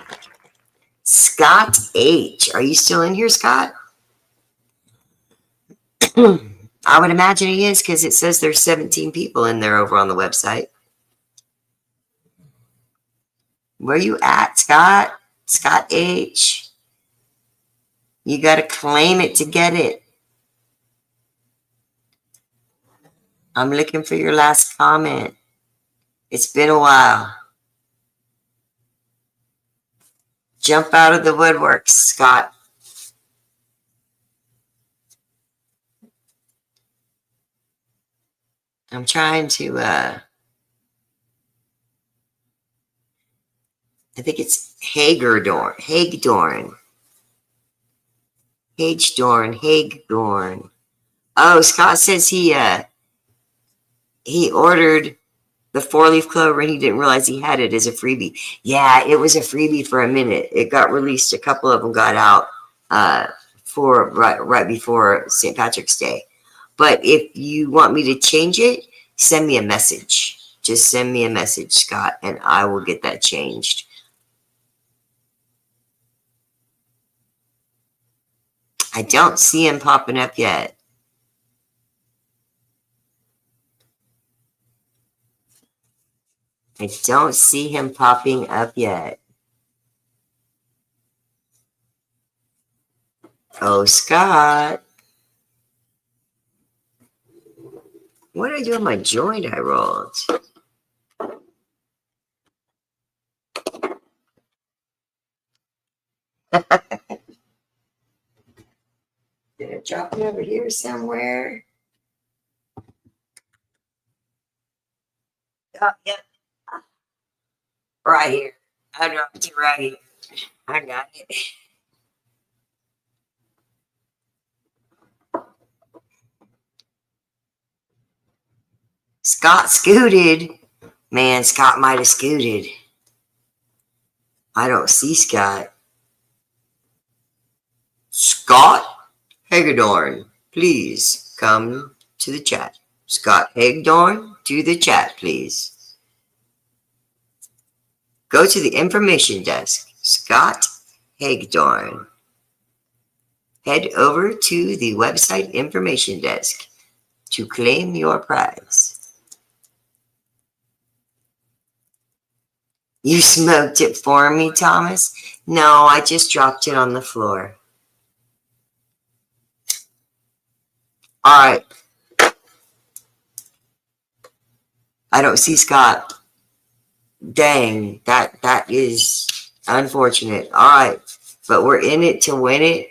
C: Scott H. Are you still in here, Scott? I would imagine he is because it says there's 17 people in there over on the website. Where you at, Scott? Scott H. You got to claim it to get it. I'm looking for your last comment. It's been a while. Jump out of the woodwork, Scott. I'm trying to, I think it's Hagedorn. Oh, Scott says he ordered the 4-leaf clover and he didn't realize he had it as a freebie. Yeah, it was a freebie for a minute. It got released. A couple of them got out for right before St. Patrick's Day. But if you want me to change it, send me a message. Just send me a message, Scott, and I will get that changed. I don't see him popping up yet. I don't see him popping up yet. Oh, Scott. What did I do with my joint I rolled? Did I drop it over here somewhere? Oh, yep. Right here. I dropped it right here. I got it. Scott scooted. Man, Scott might have scooted. I don't see Scott. Scott Hagedorn, please come to the chat. Scott Hagedorn, to the chat, please. Go to the information desk. Scott Hagedorn. Head over to the website information desk to claim your prize. You smoked it for me, Thomas? No, I just dropped it on the floor. All right. I don't see Scott. Dang, that is unfortunate. All right, but we're in it to win it.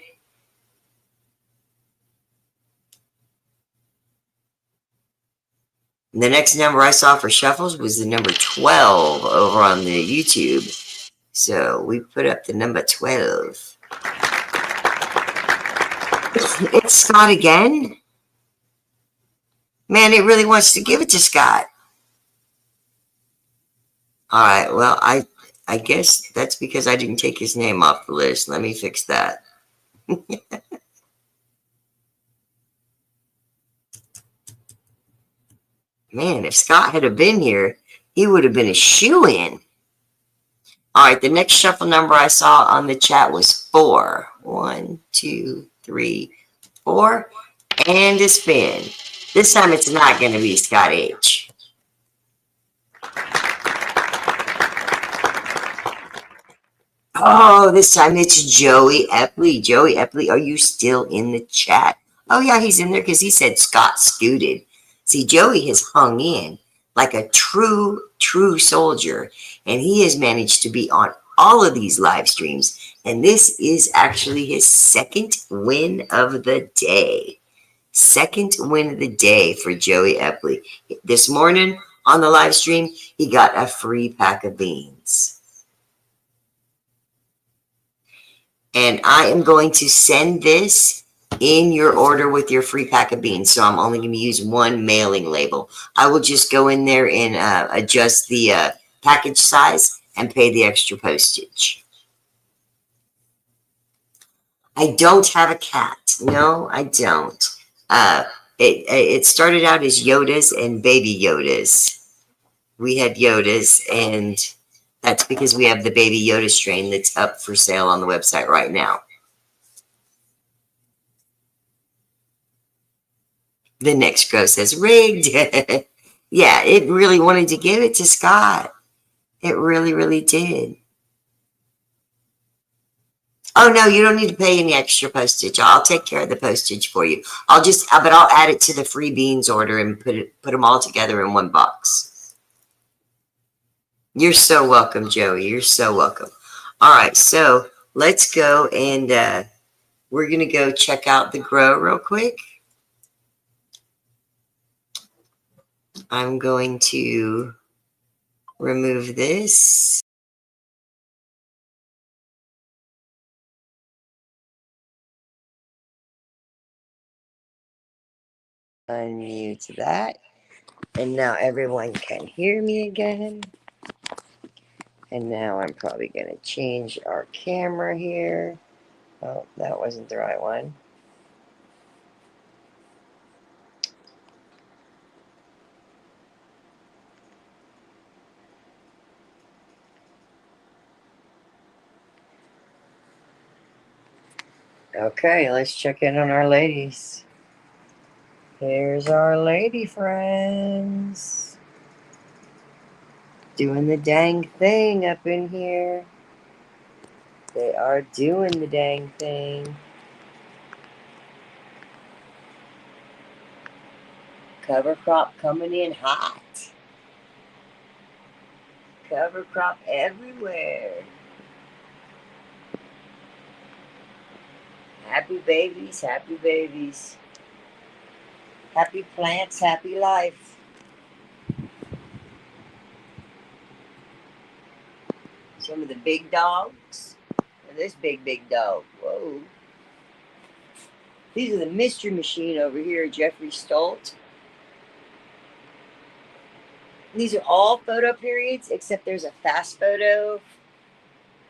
C: The next number I saw for shuffles was the number 12 over on the YouTube. So we put up the number 12. It's Scott again? Man, it really wants to give it to Scott. All right, well, I guess that's because I didn't take his name off the list. Let me fix that. Man, if Scott had have been here, he would have been a shoo-in. All right, the next shuffle number I saw on the chat was 4. 1, 2, 3, 4. And a spin. This time it's not going to be Scott H. Oh, this time it's Joey Epley. Joey Epley, are you still in the chat? Oh, yeah, he's in there because he said Scott scooted. See, Joey has hung in like a true soldier, and he has managed to be on all of these live streams, and this is actually his second win of the day. Second win of the day for Joey Epley. This morning on the live stream, he got a free pack of beans. And I am going to send this in your order with your free pack of beans. So I'm only going to use one mailing label. I will just go in there and adjust the package size and pay the extra postage. I don't have a cat. No, I don't. It started out as Yodas and baby Yodas. We had Yodas, and that's because we have the baby Yoda strain that's up for sale on the website right now. The next grow says rigged. Yeah, it really wanted to give it to Scott. It really, really did. Oh, no, you don't need to pay any extra postage. I'll take care of the postage for you. But I'll add it to the free beans order and put them all together in one box. You're so welcome, Joey. You're so welcome. All right, so let's go and we're going to go check out the grow real quick. I'm going to remove this. Unmute that. And now everyone can hear me again. And now I'm probably going to change our camera here. Oh, that wasn't the right one. Okay, let's check in on our ladies. Here's our lady friends. Doing the dang thing up in here. They are doing the dang thing. Cover crop coming in hot. Cover crop everywhere. Happy babies, happy babies. Happy plants, happy life. Some of the big dogs. And this big dog. Whoa. These are the Mystery Machine over here, Jeffrey Stolt. These are all photo periods, except there's a fast photo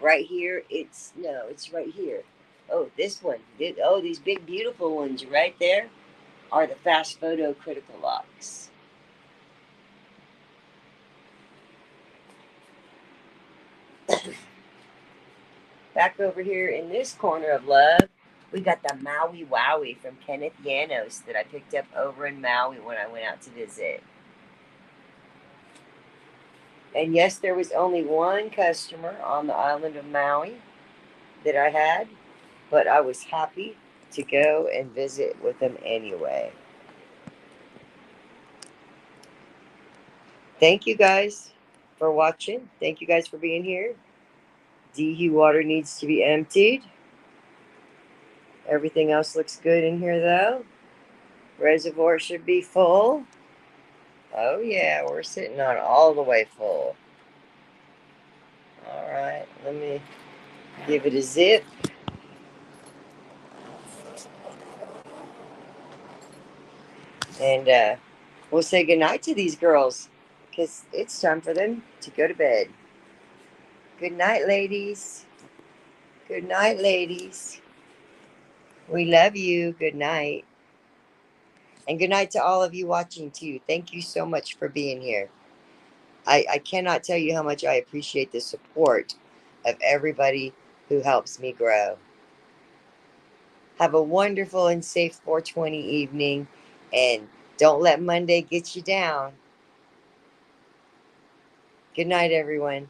C: right here. It's right here. Oh, this one. Oh, these big, beautiful ones right there are the fast photo critical locks. Back over here in this corner of love, we got the Maui Wowie from Kenneth Yanos that I picked up over in Maui when I went out to visit. And yes, there was only one customer on the island of Maui that I had, but I was happy to go and visit with them anyway. Thank you guys for watching. Thank you guys for being here. DE water needs to be emptied. Everything else looks good in here though. Reservoir should be full. Oh yeah, we're sitting on all the way full. All right, let me give it a zip. And we'll say goodnight to these girls because it's time for them to go to bed. Good night, ladies. Good night, ladies. We love you. Good night. And good night to all of you watching too. Thank you so much for being here. I cannot tell you how much I appreciate the support of everybody who helps me grow. Have a wonderful and safe 420 evening, and don't let Monday get you down. Good night, everyone.